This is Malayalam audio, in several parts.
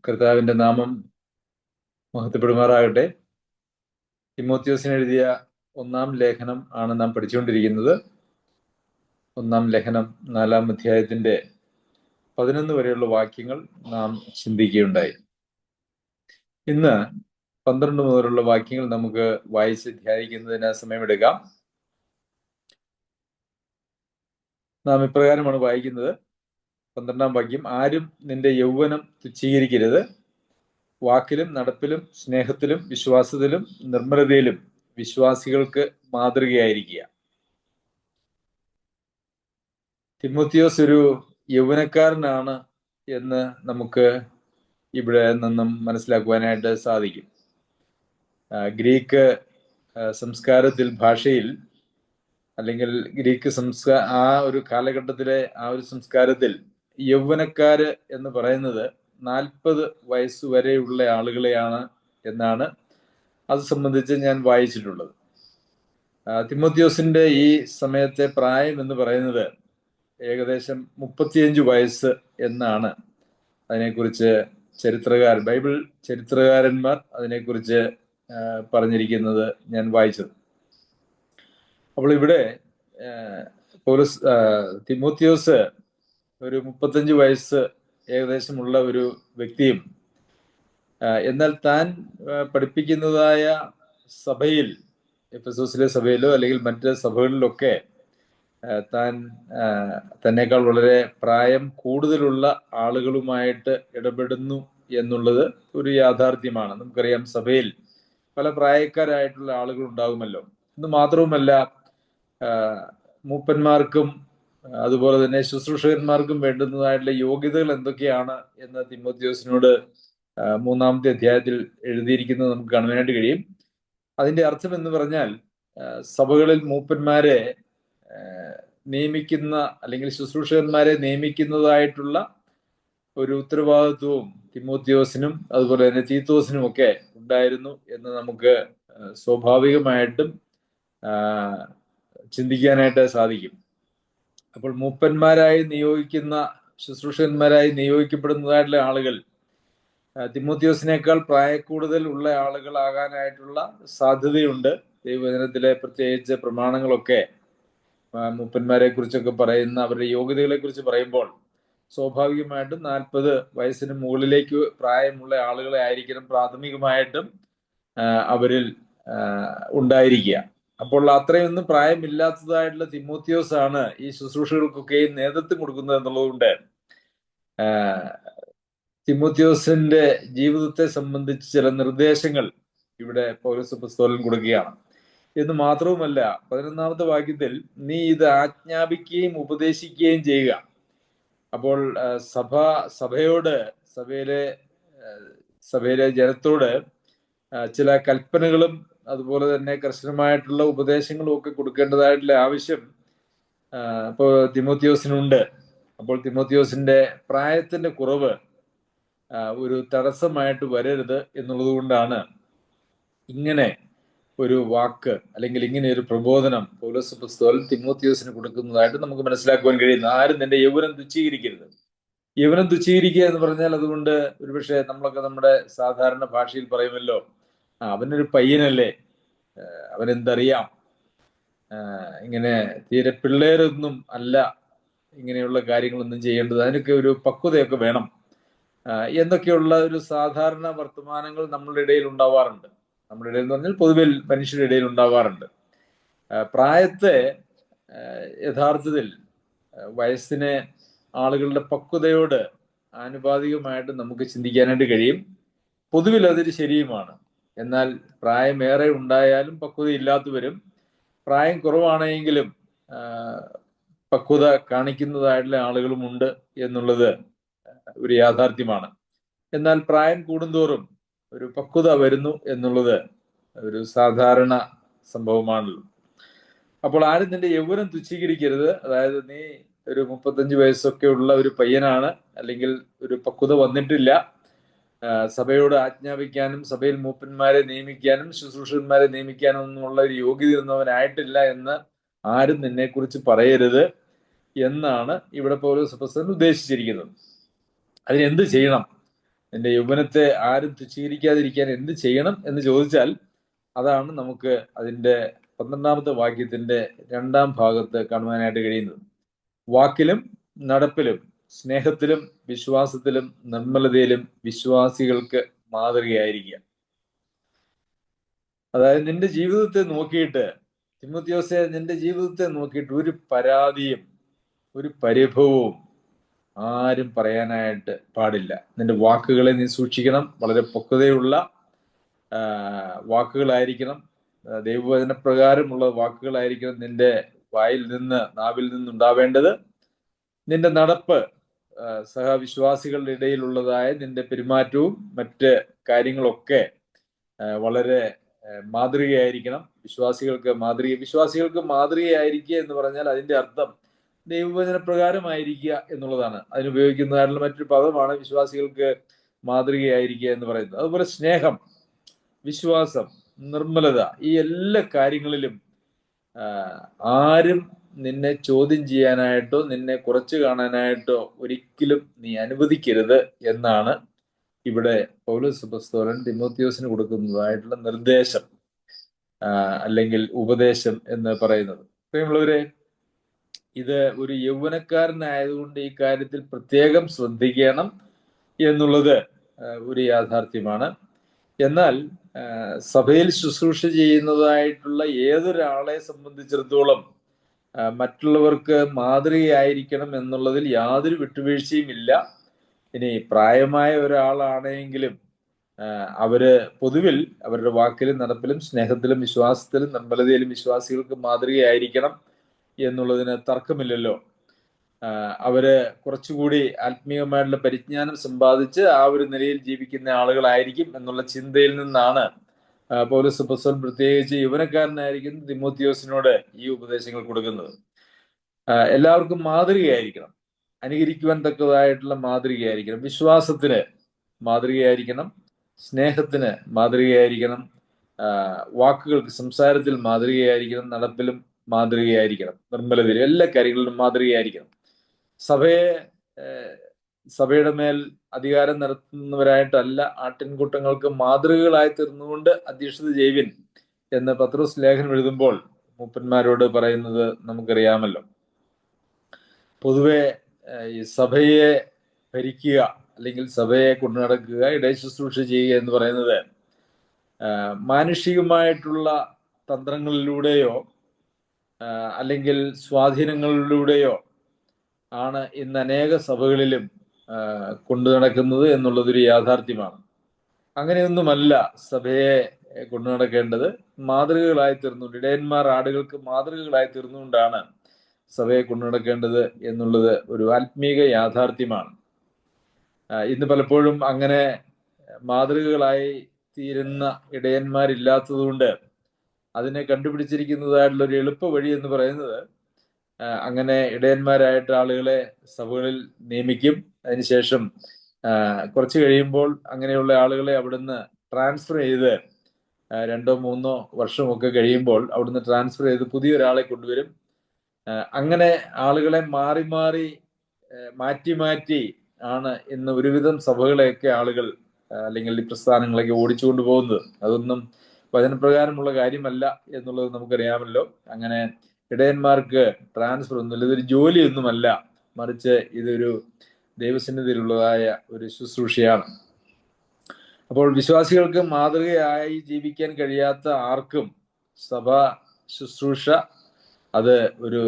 കർത്താവിന്റെ നാമം മഹത്വപ്പെടുമാറാകട്ടെ. തിമോത്തിയോസിന് എഴുതിയ ഒന്നാം ലേഖനം ആണ് നാം പഠിച്ചുകൊണ്ടിരിക്കുന്നത്. ഒന്നാം ലേഖനം 4-ാം അധ്യായത്തിന്റെ 11 വരെയുള്ള വാക്യങ്ങൾ നാം ചിന്തിക്കുകയുണ്ടായി. ഇന്ന് 12 മുതലുള്ള വാക്യങ്ങൾ നമുക്ക് വായിച്ച് ധ്യാനിക്കുന്നതിന് സമയമെടുക്കാം. നാം ഇപ്രകാരമാണ് വായിക്കുന്നത്. 12-ാം വാക്യം: ആരും നിന്റെ യൗവനം തുച്ഛീകരിക്കരുത്. വാക്കിലും നടപ്പിലും സ്നേഹത്തിലും വിശ്വാസത്തിലും നിർമ്മലതയിലും വിശ്വാസികൾക്ക് മാതൃകയായിരിക്കുക. തിമോത്തിയോസ് ഒരു യൗവനക്കാരനാണ് എന്ന് നമുക്ക് ഇവിടെ നിന്നും മനസ്സിലാക്കുവാനായിട്ട് സാധിക്കും. ഗ്രീക്ക് സംസ്കാരത്തിൽ, ഭാഷയിൽ, അല്ലെങ്കിൽ ഗ്രീക്ക് ആ ഒരു കാലഘട്ടത്തിലെ ആ ഒരു സംസ്കാരത്തിൽ യൗവനക്കാര് എന്ന് പറയുന്നത് 40 വയസ്സ് വരെയുള്ള ആളുകളെയാണ് എന്നാണ് അത് സംബന്ധിച്ച് ഞാൻ വായിച്ചിട്ടുള്ളത്. തിമോത്തിയോസിന്റെ ഈ സമയത്തെ പ്രായം എന്ന് പറയുന്നത് ഏകദേശം 35 വയസ്സ് എന്നാണ് അതിനെക്കുറിച്ച് ബൈബിൾ ചരിത്രകാരന്മാർ അതിനെക്കുറിച്ച് പറഞ്ഞിരിക്കുന്നത് ഞാൻ വായിച്ചത്. അപ്പോൾ ഇവിടെ തിമോത്തിയോസ് ഒരു 35 വയസ്സ് ഏകദേശമുള്ള ഒരു വ്യക്തിയും, എന്നാൽ താൻ പഠിപ്പിക്കുന്നതായ സഭയിൽ, എഫെസോസിലെ സഭയിലോ അല്ലെങ്കിൽ മറ്റ് സഭകളിലൊക്കെ താൻ തന്നെക്കാൾ വളരെ പ്രായം കൂടുതലുള്ള ആളുകളുമായിട്ട് ഇടപെടുന്നു എന്നുള്ളത് ഒരു യാഥാർത്ഥ്യമാണ്. നമുക്കറിയാം, സഭയിൽ പല പ്രായക്കാരായിട്ടുള്ള ആളുകൾ ഉണ്ടാകുമല്ലോ. ഇത് മാത്രവുമല്ല, മൂപ്പന്മാർക്കും അതുപോലെ തന്നെ ശുശ്രൂഷകന്മാർക്കും വേണ്ടുന്നതായിട്ടുള്ള യോഗ്യതകൾ എന്തൊക്കെയാണ് എന്ന് തിമോത്തിയോസിനോട് 3-ാമത്തെ അധ്യായത്തിൽ എഴുതിയിരിക്കുന്നത് നമുക്ക് കാണുവാനായിട്ട് കഴിയും. അതിന്റെ അർത്ഥം എന്ന് പറഞ്ഞാൽ, സഭകളിൽ മൂപ്പന്മാരെ നിയമിക്കുന്ന അല്ലെങ്കിൽ ശുശ്രൂഷകന്മാരെ നിയമിക്കുന്നതായിട്ടുള്ള ഒരു ഉത്തരവാദിത്വവും തിമോത്തിയോസിനും അതുപോലെ തന്നെ തീത്തോസിനും ഒക്കെ ഉണ്ടായിരുന്നു എന്ന് നമുക്ക് സ്വാഭാവികമായിട്ടും ചിന്തിക്കാനായിട്ട് സാധിക്കും. അപ്പോൾ മൂപ്പന്മാരായി നിയോഗിക്കുന്ന, ശുശ്രൂഷകന്മാരായി നിയോഗിക്കപ്പെടുന്നതായിട്ടുള്ള ആളുകൾ തിമോത്തിയോസിനേക്കാൾ പ്രായക്കൂടുതൽ ഉള്ള ആളുകളാകാനായിട്ടുള്ള സാധ്യതയുണ്ട്. ദൈവവചനത്തിലെ പ്രത്യേകിച്ച് പ്രമാണങ്ങളൊക്കെ മൂപ്പന്മാരെ കുറിച്ചൊക്കെ പറയുന്ന അവരുടെ യോഗ്യതകളെ കുറിച്ച് പറയുമ്പോൾ സ്വാഭാവികമായിട്ടും 40 വയസ്സിന് മുകളിലേക്ക് പ്രായമുള്ള ആളുകളെ ആയിരിക്കണം പ്രാഥമികമായിട്ടും അവരിൽ ഉണ്ടായിരിക്കുക. അപ്പോൾ അത്രയൊന്നും പ്രായമില്ലാത്തതായിട്ടുള്ള തിമോത്തിയോസ് ആണ് ഈ ശുശ്രൂഷകൾക്കൊക്കെ നേതൃത്വം കൊടുക്കുന്നത് എന്നുള്ളതുകൊണ്ട് തിമോത്തിയോസിന്റെ ജീവിതത്തെ സംബന്ധിച്ച് ചില നിർദ്ദേശങ്ങൾ ഇവിടെ പൗലോസ് അപ്പോസ്തലൻ കൊടുക്കുകയാണ്. എന്ന് മാത്രവുമല്ല, 11-ാമത്തെ വാക്യത്തിൽ നീ ഇത് ആജ്ഞാപിക്കുകയും ഉപദേശിക്കുകയും ചെയ്യുക. അപ്പോൾ സഭയിലെ ജനത്തോട് ചില കൽപ്പനകളും അതുപോലെ തന്നെ കർശനമായിട്ടുള്ള ഉപദേശങ്ങളും ഒക്കെ കൊടുക്കേണ്ടതായിട്ടുള്ള ആവശ്യം ഇപ്പോൾ തിമോത്തിയോസിനുണ്ട്. അപ്പോൾ തിമോത്തിയോസിന്റെ പ്രായത്തിന്റെ കുറവ് ഒരു തടസ്സമായിട്ട് വരരുത് എന്നുള്ളത് കൊണ്ടാണ് ഇങ്ങനെ ഒരു വാക്ക് അല്ലെങ്കിൽ ഇങ്ങനെ ഒരു പ്രബോധനം പൗലോസ് അപ്പോസ്തലൻ തിമോത്തിയോസിന് കൊടുക്കുന്നതായിട്ട് നമുക്ക് മനസ്സിലാക്കുവാൻ കഴിയുന്നു. ആരും നിന്റെ യൗവനം തുച്ഛീകരിക്കരുത്. യൗവനം തുച്ഛീകരിക്കുക എന്ന് പറഞ്ഞാൽ, അതുകൊണ്ട് ഒരുപക്ഷെ നമ്മളൊക്കെ നമ്മുടെ സാധാരണ ഭാഷയിൽ പറയുമല്ലോ, അവനൊരു പയ്യനല്ലേ, അവനെന്തറിയാം, ഇങ്ങനെ തീരെ പിള്ളേരൊന്നും അല്ല ഇങ്ങനെയുള്ള കാര്യങ്ങളൊന്നും ചെയ്യേണ്ടത്, അതിനൊക്കെ ഒരു പക്വതയൊക്കെ വേണം എന്നൊക്കെയുള്ള ഒരു സാധാരണ വർത്തമാനങ്ങൾ നമ്മളുടെ ഇടയിൽ ഉണ്ടാവാറുണ്ട്. നമ്മുടെ ഇടയിൽ എന്ന് പറഞ്ഞാൽ പൊതുവിൽ മനുഷ്യരുടെ ഇടയിൽ ഉണ്ടാവാറുണ്ട്. പ്രായത്തെ യഥാർത്ഥത്തിൽ വയസ്സിനെ ആളുകളുടെ പക്വതയോട് ആനുപാതികമായിട്ട് നമുക്ക് ചിന്തിക്കാനായിട്ട് കഴിയും. പൊതുവിൽ അതൊരു ശരിയുമാണ്. എന്നാൽ പ്രായമേറെ ഉണ്ടായാലും പക്വതയില്ലാത്തവരും, പ്രായം കുറവാണെങ്കിലും പക്വത കാണിക്കുന്നതായിട്ടുള്ള ആളുകളുമുണ്ട് എന്നുള്ളത് ഒരു യാഥാർത്ഥ്യമാണ്. എന്നാൽ പ്രായം കൂടുന്തോറും ഒരു പക്വത വരുന്നു എന്നുള്ളത് ഒരു സാധാരണ സംഭവമാണല്ലോ. അപ്പോൾ ആരും നിന്റെ യൗവനം തുച്ഛീകരിക്കരുത്. അതായത് നീ ഒരു 35 വയസ്സൊക്കെ ഉള്ള ഒരു പയ്യനാണ്, അല്ലെങ്കിൽ ഒരു പക്വത വന്നിട്ടില്ല, സഭയോട് ആജ്ഞാപിക്കാനും സഭയിൽ മൂപ്പന്മാരെ നിയമിക്കാനും ശുശ്രൂഷകന്മാരെ നിയമിക്കാനും ഒന്നുമുള്ള ഒരു യോഗ്യത ഒന്നവനായിട്ടില്ല എന്ന് ആരും നിന്നെക്കുറിച്ച് പറയരുത് എന്നാണ് ഇവിടെ പൗലോസ് അപ്പോസ്തലൻ ഉദ്ദേശിച്ചിരിക്കുന്നത്. അതിനെന്ത് ചെയ്യണം നിന്റെ യൗവനത്തെ ആരും തുച്ഛീകരിക്കാതിരിക്കാൻ എന്ത് ചെയ്യണം എന്ന് ചോദിച്ചാൽ അതാണ് നമുക്ക് അതിന്റെ 12ാമത്തെ വാക്യത്തിന്റെ 2ാം ഭാഗത്ത് കാണുവാനായിട്ട് കഴിയുന്നത്. വാക്കിലും നടപ്പിലും സ്നേഹത്തിലും വിശ്വാസത്തിലും നിർമ്മലതയിലും വിശ്വാസികൾക്ക് മാതൃകയായിരിക്കുക. അതായത് നിന്റെ ജീവിതത്തെ നോക്കിയിട്ട്, തിമോത്തിയോസേ, നിന്റെ ജീവിതത്തെ നോക്കിയിട്ട് ഒരു പരാതിയും ഒരു പരിഭവവും ആരും പറയാനായിട്ട് പാടില്ല. നിന്റെ വാക്കുകളെ നീ സൂക്ഷിക്കണം. വളരെ പക്വതയുള്ള വാക്കുകളായിരിക്കണം. ദൈവവചനപ്രകാരമുള്ള വാക്കുകളായിരിക്കണം നിന്റെ വായിൽ നിന്ന്, നാവിൽ നിന്നുണ്ടാവേണ്ടത്. നിന്റെ നടപ്പ്, സഹവിശ്വാസികളുടെ ഇടയിലുള്ളതായ നിന്റെ പെരുമാറ്റവും മറ്റ് കാര്യങ്ങളൊക്കെ വളരെ മാതൃകയായിരിക്കണം. വിശ്വാസികൾക്ക് മാതൃകയായിരിക്കുക എന്ന് പറഞ്ഞാൽ അതിന്റെ അർത്ഥം ദൈവവചന പ്രകാരമായിരിക്കുക എന്നുള്ളതാണ്. അതിനുപയോഗിക്കുന്നതായിട്ടുള്ള മറ്റൊരു പദമാണ് വിശ്വാസികൾക്ക് മാതൃകയായിരിക്കുക എന്ന് പറയുന്നത്. അതുപോലെ സ്നേഹം, വിശ്വാസം, നിർമ്മലത, ഈ എല്ലാ കാര്യങ്ങളിലും ആരും നിന്നെ ചോദ്യം ചെയ്യാനായിട്ടോ നിന്നെ കുറച്ചു കാണാനായിട്ടോ ഒരിക്കലും നീ അനുവദിക്കരുത് എന്നാണ് ഇവിടെ പൗലോസ് അപ്പോസ്തലൻ തിമോത്തിയോസിന് കൊടുക്കുന്നതായിട്ടുള്ള നിർദ്ദേശം അല്ലെങ്കിൽ ഉപദേശം എന്ന് പറയുന്നത്. പ്രിയമുള്ളവരെ, ഇത് ഒരു യൗവനക്കാരനായതുകൊണ്ട് ഈ കാര്യത്തിൽ പ്രത്യേകം ശ്രദ്ധിക്കണം എന്നുള്ളത് ഒരു യാഥാർത്ഥ്യമാണ്. എന്നാൽ സഭയിൽ ശുശ്രൂഷ ചെയ്യുന്നതായിട്ടുള്ള ഏതൊരാളെ സംബന്ധിച്ചിടത്തോളം മറ്റുള്ളവർക്ക് മാതൃകയായിരിക്കണം എന്നുള്ളതിൽ യാതൊരു വിട്ടുവീഴ്ചയും ഇല്ല. ഇനി പ്രായമായ ഒരാളാണെങ്കിലും അവര് പൊതുവിൽ അവരുടെ വാക്കിലും നടപ്പിലും സ്നേഹത്തിലും വിശ്വാസത്തിലും നിർമ്മലതയിലും വിശ്വാസികൾക്ക് മാതൃകയായിരിക്കണം എന്നുള്ളതിന് തർക്കമില്ലല്ലോ. അവര് കുറച്ചുകൂടി ആത്മീയമായിട്ടുള്ള പരിജ്ഞാനം സമ്പാദിച്ച് ആ ഒരു നിലയിൽ ജീവിക്കുന്ന ആളുകളായിരിക്കും എന്നുള്ള ചിന്തയിൽ നിന്നാണ് പൗലോസ് അപ്പോസ്തലൻ പ്രത്യേകിച്ച് യൗവനക്കാരനായിരിക്കുന്ന തിമോത്തിയോസിനോട് ഈ ഉപദേശങ്ങൾ കൊടുക്കുന്നത്. എല്ലാവർക്കും മാതൃകയായിരിക്കണം, അനുകരിക്കുവാൻ തക്കതായിട്ടുള്ള മാതൃകയായിരിക്കണം, വിശ്വാസത്തിന് മാതൃകയായിരിക്കണം, സ്നേഹത്തിന് മാതൃകയായിരിക്കണം, വാക്കുകൾക്ക് സംസാരത്തിൽ മാതൃകയായിരിക്കണം, നടപ്പിലും മാതൃകയായിരിക്കണം, നിർമ്മലതയിലും എല്ലാ കാര്യങ്ങളിലും മാതൃകയായിരിക്കണം. സഭയുടെ മേൽ അധികാരം നടത്തുന്നവരായിട്ടല്ല ആട്ടിൻകൂട്ടങ്ങൾക്ക് മാതൃകകളായി തീർന്നുകൊണ്ട് അധ്യക്ഷത ചെയ്യുവിൻ എന്ന് പത്രോസ് ലേഖനം എഴുതുമ്പോൾ മൂപ്പന്മാരോട് പറയുന്നത് നമുക്കറിയാമല്ലോ. പൊതുവെ ഈ സഭയെ ഭരിക്കുക അല്ലെങ്കിൽ സഭയെ കൊണ്ടു നടക്കുക, ഇടയശുശ്രൂഷ ചെയ്യുക എന്ന് പറയുന്നത് മാനുഷികമായിട്ടുള്ള തന്ത്രങ്ങളിലൂടെയോ അല്ലെങ്കിൽ സ്വാധീനങ്ങളിലൂടെയോ ആണ് ഇന്ന് അനേക സഭകളിലും കൊണ്ടു നടക്കുന്നത് എന്നുള്ളതൊരു യാഥാർത്ഥ്യമാണ്. അങ്ങനെയൊന്നുമല്ല സഭയെ കൊണ്ടു നടക്കേണ്ടത്. മാതൃകകളായി തീർന്നുകൊണ്ട്, ഇടയന്മാർ ആടുകൾക്ക് മാതൃകകളായി തീർന്നുകൊണ്ടാണ് സഭയെ കൊണ്ടു നടക്കേണ്ടത് എന്നുള്ളത് ഒരു ആത്മീക യാഥാർത്ഥ്യമാണ്. ഇന്ന് പലപ്പോഴും അങ്ങനെ മാതൃകകളായി തീരുന്ന ഇടയന്മാരില്ലാത്തതുകൊണ്ട് അതിനെ കണ്ടുപിടിച്ചിരിക്കുന്നതായിട്ടുള്ള ഒരു എളുപ്പ വഴി എന്ന് പറയുന്നത് അങ്ങനെ ഇടയന്മാരായിട്ട് ആളുകളെ സഭകളിൽ നിയമിക്കും. അതിനുശേഷം കുറച്ച് കഴിയുമ്പോൾ അങ്ങനെയുള്ള ആളുകളെ അവിടുന്ന് ട്രാൻസ്ഫർ ചെയ്ത് 2-3 വർഷമൊക്കെ കഴിയുമ്പോൾ അവിടുന്ന് ട്രാൻസ്ഫർ ചെയ്ത് പുതിയൊരാളെ കൊണ്ടുവരും. അങ്ങനെ ആളുകളെ മാറ്റി ആണ് ഇന്ന് ഒരുവിധം സഭകളെയൊക്കെ ആളുകൾ അല്ലെങ്കിൽ ഈ പ്രസ്ഥാനങ്ങളൊക്കെ ഓടിച്ചുകൊണ്ട് പോകുന്നത്. അതൊന്നും വചനപ്രകാരമുള്ള കാര്യമല്ല എന്നുള്ളത് നമുക്കറിയാമല്ലോ. അങ്ങനെ ഇടയന്മാർക്ക് ട്രാൻസ്ഫർ ഒന്നുമില്ല, ഇതൊരു ജോലിയൊന്നുമല്ല, മറിച്ച് ഇതൊരു ദൈവസന്നിധിയിലുള്ളതായ ഒരു ശുശ്രൂഷയാണ്. അപ്പോൾ വിശ്വാസികൾക്ക് മാതൃകയായി ജീവിക്കാൻ കഴിയാത്ത ആർക്കും സഭ ശുശ്രൂഷ അത് ഒരു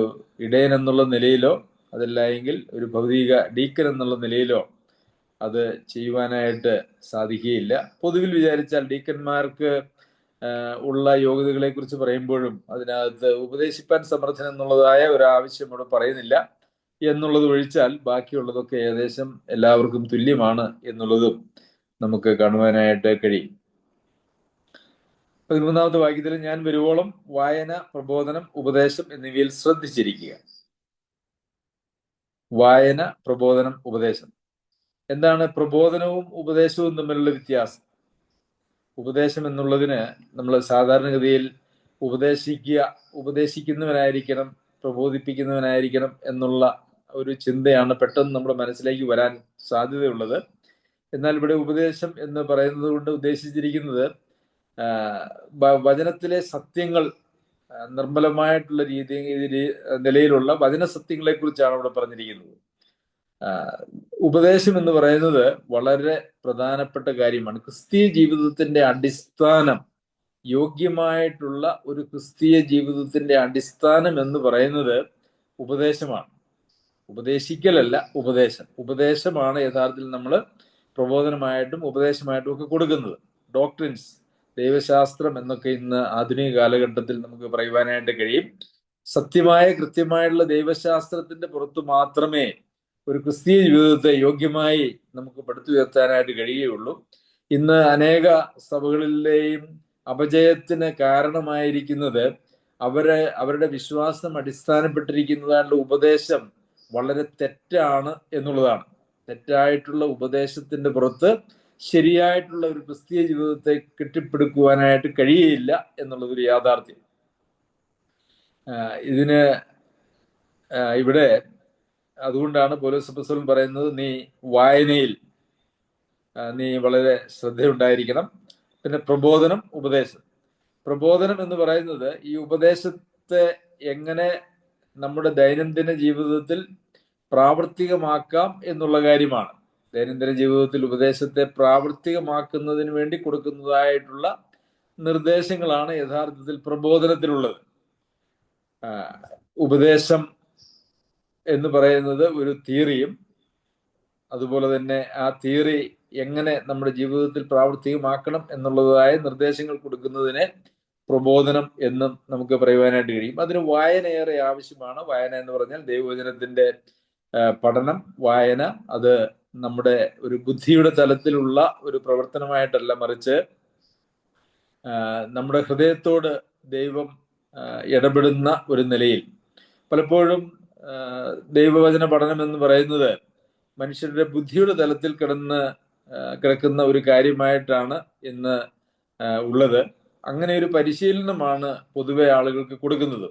ഇടയൻ എന്നുള്ള നിലയിലോ അതല്ല എങ്കിൽ ഒരു ഭൗതിക ഡീക്കൻ എന്നുള്ള നിലയിലോ അത് ചെയ്യുവാനായിട്ട് സാധിക്കുകയില്ല. പൊതുവിൽ വിചാരിച്ചാൽ ഡീക്കന്മാർക്ക് ഉള്ള യോഗ്യതകളെ കുറിച്ച് പറയുമ്പോഴും അതിനകത്ത് ഉപദേശിപ്പാൻ സമർത്ഥൻ എന്നുള്ളതായ ഒരു ആവശ്യം ഇവിടെ പറയുന്നില്ല എന്നുള്ളത് ഒഴിച്ചാൽ ബാക്കിയുള്ളതൊക്കെ ഏകദേശം എല്ലാവർക്കും തുല്യമാണ് എന്നുള്ളതും നമുക്ക് കാണുവാനായിട്ട് കഴിയും. 13ാമത്തെ വാക്യത്തിൽ ഞാൻ വരുവോളം വായന, പ്രബോധനം, ഉപദേശം എന്നിവയിൽ ശ്രദ്ധിച്ചിരിക്കുക. വായന, പ്രബോധനം, ഉപദേശം. എന്താണ് പ്രബോധനവും ഉപദേശവും തമ്മിലുള്ള വ്യത്യാസം? ഉപദേശം എന്നുള്ളതിന് നമ്മൾ സാധാരണഗതിയിൽ ഉപദേശിക്കുന്നവനായിരിക്കണം, പ്രബോധിപ്പിക്കുന്നവനായിരിക്കണം എന്നുള്ള ഒരു ചിന്തയാണ് പെട്ടെന്ന് നമ്മുടെ മനസ്സിലേക്ക് വരാൻ സാധ്യതയുള്ളത്. എന്നാൽ ഇവിടെ ഉപദേശം എന്ന് പറയുന്നത് കൊണ്ട് ഉദ്ദേശിച്ചിരിക്കുന്നത് വചനത്തിലെ സത്യങ്ങൾ നിർമ്മലമായിട്ടുള്ള നിലയിലുള്ള വചന സത്യങ്ങളെ കുറിച്ചാണ് ഇവിടെ പറഞ്ഞിരിക്കുന്നത്. ഉപദേശം എന്ന് പറയുന്നത് വളരെ പ്രധാനപ്പെട്ട കാര്യമാണ്. ക്രിസ്തീയ ജീവിതത്തിന്റെ അടിസ്ഥാനം, യോഗ്യമായിട്ടുള്ള ഒരു ക്രിസ്തീയ ജീവിതത്തിന്റെ അടിസ്ഥാനം എന്ന് പറയുന്നത് ഉപദേശമാണ്. ഉപദേശിക്കലല്ല, ഉപദേശം. ഉപദേശമാണ് യഥാർത്ഥത്തിൽ നമ്മൾ പ്രബോധനമായിട്ടും ഉപദേശമായിട്ടും ഒക്കെ കൊടുക്കുന്നത്. ഡോക്ട്രിൻസ്, ദൈവശാസ്ത്രം എന്നൊക്കെ ഇന്ന് ആധുനിക കാലഘട്ടത്തിൽ നമുക്ക് പറയുവാനായിട്ട് കഴിയും. സത്യമായ കൃത്യമായിട്ടുള്ള ദൈവശാസ്ത്രത്തിന്റെ പുറത്ത് മാത്രമേ ഒരു ക്രിസ്തീയ ജീവിതത്തെ യോഗ്യമായി നമുക്ക് പടുത്തുയർത്താനായിട്ട് കഴിയുകയുള്ളൂ. ഇന്ന് അനേക സഭകളിലെയും അപജയത്തിന് കാരണമായിരിക്കുന്നത് അവരുടെ വിശ്വാസം അടിസ്ഥാനപ്പെട്ടിരിക്കുന്നതായിട്ടുള്ള ഉപദേശം വളരെ തെറ്റാണ് എന്നുള്ളതാണ്. തെറ്റായിട്ടുള്ള ഉപദേശത്തിന്റെ പുറത്ത് ശരിയായിട്ടുള്ള ഒരു ക്രിസ്തീയ ജീവിതത്തെ കെട്ടിപ്പടുക്കുവാനായിട്ട് കഴിയുകയില്ല എന്നുള്ളതൊരു യാഥാർത്ഥ്യം. ഇതിന് ഇവിടെ അതുകൊണ്ടാണ് പൗലോസ് അപ്പോസ്തലൻ പറയുന്നത്, നീ വായനയിൽ നീ വളരെ ശ്രദ്ധയുണ്ടായിരിക്കണം. പിന്നെ പ്രബോധനം, ഉപദേശം. പ്രബോധനം എന്ന് പറയുന്നത് ഈ ഉപദേശത്തെ എങ്ങനെ നമ്മുടെ ദൈനംദിന ജീവിതത്തിൽ പ്രാവർത്തികമാക്കാം എന്നുള്ള കാര്യമാണ്. ദൈനംദിന ജീവിതത്തിൽ ഉപദേശത്തെ പ്രാവർത്തികമാക്കുന്നതിന് വേണ്ടി കൊടുക്കുന്നതായിട്ടുള്ള നിർദ്ദേശങ്ങളാണ് യഥാർത്ഥത്തിൽ പ്രബോധനത്തിലുള്ളത്. ഉപദേശം എന്ന് പറയുന്നത് ഒരു തിയറിയും അതുപോലെ തന്നെ ആ തിയറി എങ്ങനെ നമ്മുടെ ജീവിതത്തിൽ പ്രാവർത്തികമാക്കണം എന്നുള്ളതായ നിർദ്ദേശങ്ങൾ കൊടുക്കുന്നതിനെ പ്രബോധനം എന്നും നമുക്ക് പറയുവാനായിട്ട് കഴിയും. അതിന് വായന ഏറെ ആവശ്യമാണ്. വായന എന്ന് പറഞ്ഞാൽ ദൈവവചനത്തിന്റെ പഠനം, വായന. അത് നമ്മുടെ ഒരു ബുദ്ധിയുടെ തലത്തിലുള്ള ഒരു പ്രവർത്തനമായിട്ടല്ല, മറിച്ച് നമ്മുടെ ഹൃദയത്തോട് ദൈവം ഇടപെടുന്ന ഒരു നിലയിൽ. പലപ്പോഴും ദൈവവചന പഠനം എന്ന് പറയുന്നത് മനുഷ്യരുടെ ബുദ്ധിയുടെ തലത്തിൽ കിടക്കുന്ന ഒരു കാര്യമായിട്ടാണ് ഇന്ന് ഉള്ളത്. അങ്ങനെ ഒരു പരിശീലനമാണ് പൊതുവെ ആളുകൾക്ക് കൊടുക്കുന്നത്.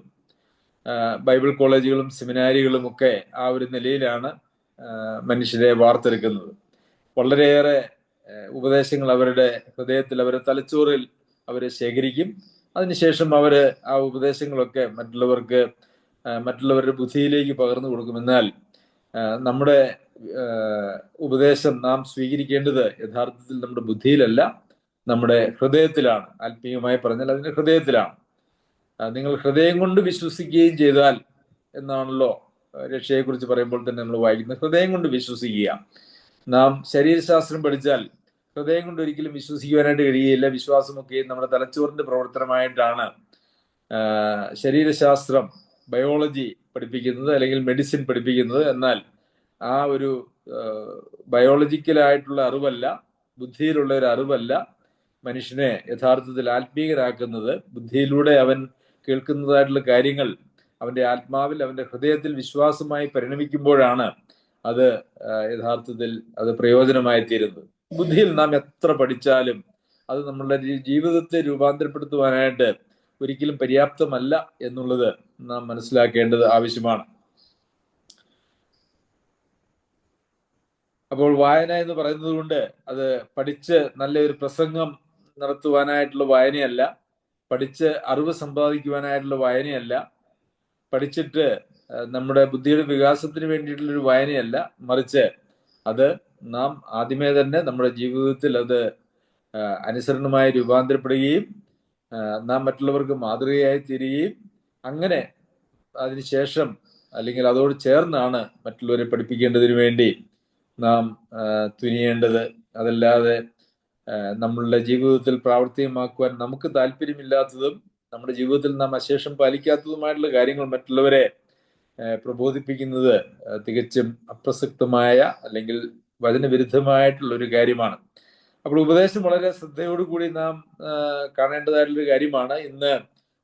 ബൈബിൾ കോളേജുകളും സെമിനാരികളും ഒക്കെ ആ ഒരു നിലയിലാണ് മനുഷ്യരെ വാർത്തെടുക്കുന്നത്. വളരെയേറെ ഉപദേശങ്ങൾ അവരുടെ ഹൃദയത്തിൽ, അവരുടെ തലച്ചോറിൽ അവരെ ശേഖരിക്കും. അതിനുശേഷം അവര് ആ ഉപദേശങ്ങളൊക്കെ മറ്റുള്ളവരുടെ ബുദ്ധിയിലേക്ക് പകർന്നു കൊടുക്കും. എന്നാൽ നമ്മുടെ ഉപദേശം നാം സ്വീകരിക്കേണ്ടത് യഥാർത്ഥത്തിൽ നമ്മുടെ ബുദ്ധിയിലല്ല, നമ്മുടെ ഹൃദയത്തിലാണ്. ആത്മീയമായി പറഞ്ഞാൽ അതിന്റെ ഹൃദയത്തിലാണ്. നിങ്ങൾ ഹൃദയം കൊണ്ട് വിശ്വസിക്കുകയും ചെയ്താൽ എന്നാണല്ലോ രക്ഷയെക്കുറിച്ച് പറയുമ്പോൾ തന്നെ നമ്മൾ വായിക്കുന്നത്. ഹൃദയം കൊണ്ട് വിശ്വസിക്കുക. നാം ശരീരശാസ്ത്രം പഠിച്ചാൽ ഹൃദയം കൊണ്ട് ഒരിക്കലും വിശ്വസിക്കുവാനായിട്ട് കഴിയുകയില്ല. വിശ്വാസമൊക്കെ നമ്മുടെ തലച്ചോറിന്റെ പ്രവർത്തനമായിട്ടാണ് ശരീരശാസ്ത്രം, ബയോളജി പഠിപ്പിക്കുന്നത്, അല്ലെങ്കിൽ മെഡിസിൻ പഠിപ്പിക്കുന്നത്. എന്നാൽ ആ ഒരു ബയോളജിക്കലായിട്ടുള്ള അറിവല്ല, ബുദ്ധിയിലുള്ള ഒരു അറിവല്ല മനുഷ്യനെ യഥാർത്ഥത്തിൽ ആത്മീയരാക്കുന്നത്. ബുദ്ധിയിലൂടെ അവൻ കേൾക്കുന്നതായിട്ടുള്ള കാര്യങ്ങൾ അവന്റെ ആത്മാവിൽ, അവന്റെ ഹൃദയത്തിൽ വിശ്വാസമായി പരിണമിക്കുമ്പോഴാണ് അത് യഥാർത്ഥത്തിൽ അത് പ്രയോജനമായി തീരുന്നത്. ബുദ്ധിയിൽ നാം എത്ര പഠിച്ചാലും അത് നമ്മളുടെ ജീവിതത്തെ രൂപാന്തരപ്പെടുത്തുവാനായിട്ട് ഒരിക്കലും പര്യാപ്തമല്ല എന്നുള്ളത് നാം മനസ്സിലാക്കേണ്ടത് ആവശ്യമാണ്. അപ്പോൾ വായന എന്ന് പറയുന്നത് കൊണ്ട് അത് പഠിച്ച് നല്ലൊരു പ്രസംഗം നടത്തുവാനായിട്ടുള്ള വായനയല്ല, പഠിച്ച് അറിവ് സമ്പാദിക്കുവാനായിട്ടുള്ള വായനയല്ല, പഠിച്ചിട്ട് നമ്മുടെ ബുദ്ധിയുടെ വികാസത്തിന് വേണ്ടിയിട്ടുള്ളൊരു വായനയല്ല, മറിച്ച് അത് നാം ആദ്യമേ തന്നെ നമ്മുടെ ജീവിതത്തിൽ അത് അനുസരണമായി രൂപാന്തരപ്പെടുകയും നാം മറ്റുള്ളവർക്ക് മാതൃകയായി തീരുകയും അങ്ങനെ അതിനുശേഷം അല്ലെങ്കിൽ അതോട് ചേർന്നാണ് മറ്റുള്ളവരെ പഠിപ്പിക്കേണ്ടതിന് വേണ്ടി നാം തുനിയേണ്ടത്. അതല്ലാതെ നമ്മളുടെ ജീവിതത്തിൽ പ്രാവർത്തികമാക്കുവാൻ നമുക്ക് താല്പര്യമില്ലാത്തതും നമ്മുടെ ജീവിതത്തിൽ നാം അശേഷം പാലിക്കാത്തതുമായിട്ടുള്ള കാര്യങ്ങൾ മറ്റുള്ളവരെ പ്രബോധിപ്പിക്കുന്നത് തികച്ചും അപ്രസക്തമായ അല്ലെങ്കിൽ വചനവിരുദ്ധമായിട്ടുള്ള ഒരു കാര്യമാണ്. അപ്പോൾ ഉപദേശം വളരെ ശ്രദ്ധയോടുകൂടി നാം കാണേണ്ടതായിട്ടുള്ളൊരു കാര്യമാണ്. ഇന്ന്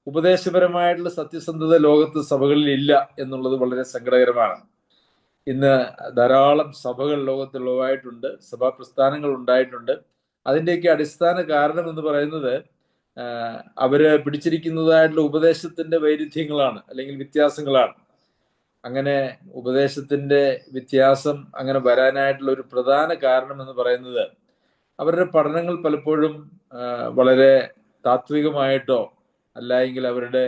ഉപദേശപരമായിട്ടുള്ള സത്യസന്ധത ലോകത്ത് സഭകളിൽ ഇല്ല എന്നുള്ളത് വളരെ സങ്കടകരമാണ്. ഇന്ന് ധാരാളം സഭകൾ ലോകത്തുള്ളതായിട്ടുണ്ട്, സഭാ പ്രസ്ഥാനങ്ങൾ ഉണ്ടായിട്ടുണ്ട്. അതിൻ്റെയൊക്കെ അടിസ്ഥാന കാരണം എന്ന് പറയുന്നത് അവര് പിടിച്ചിരിക്കുന്നതായിട്ടുള്ള ഉപദേശത്തിന്റെ വൈരുദ്ധ്യങ്ങളാണ് അല്ലെങ്കിൽ വ്യത്യാസങ്ങളാണ്. അങ്ങനെ ഉപദേശത്തിന്റെ വ്യത്യാസം അങ്ങനെ വരാനായിട്ടുള്ള ഒരു പ്രധാന കാരണം എന്ന് പറയുന്നത് അവരുടെ പഠനങ്ങൾ പലപ്പോഴും വളരെ താത്വികമായിട്ടോ അല്ലെങ്കിൽ അവരുടെ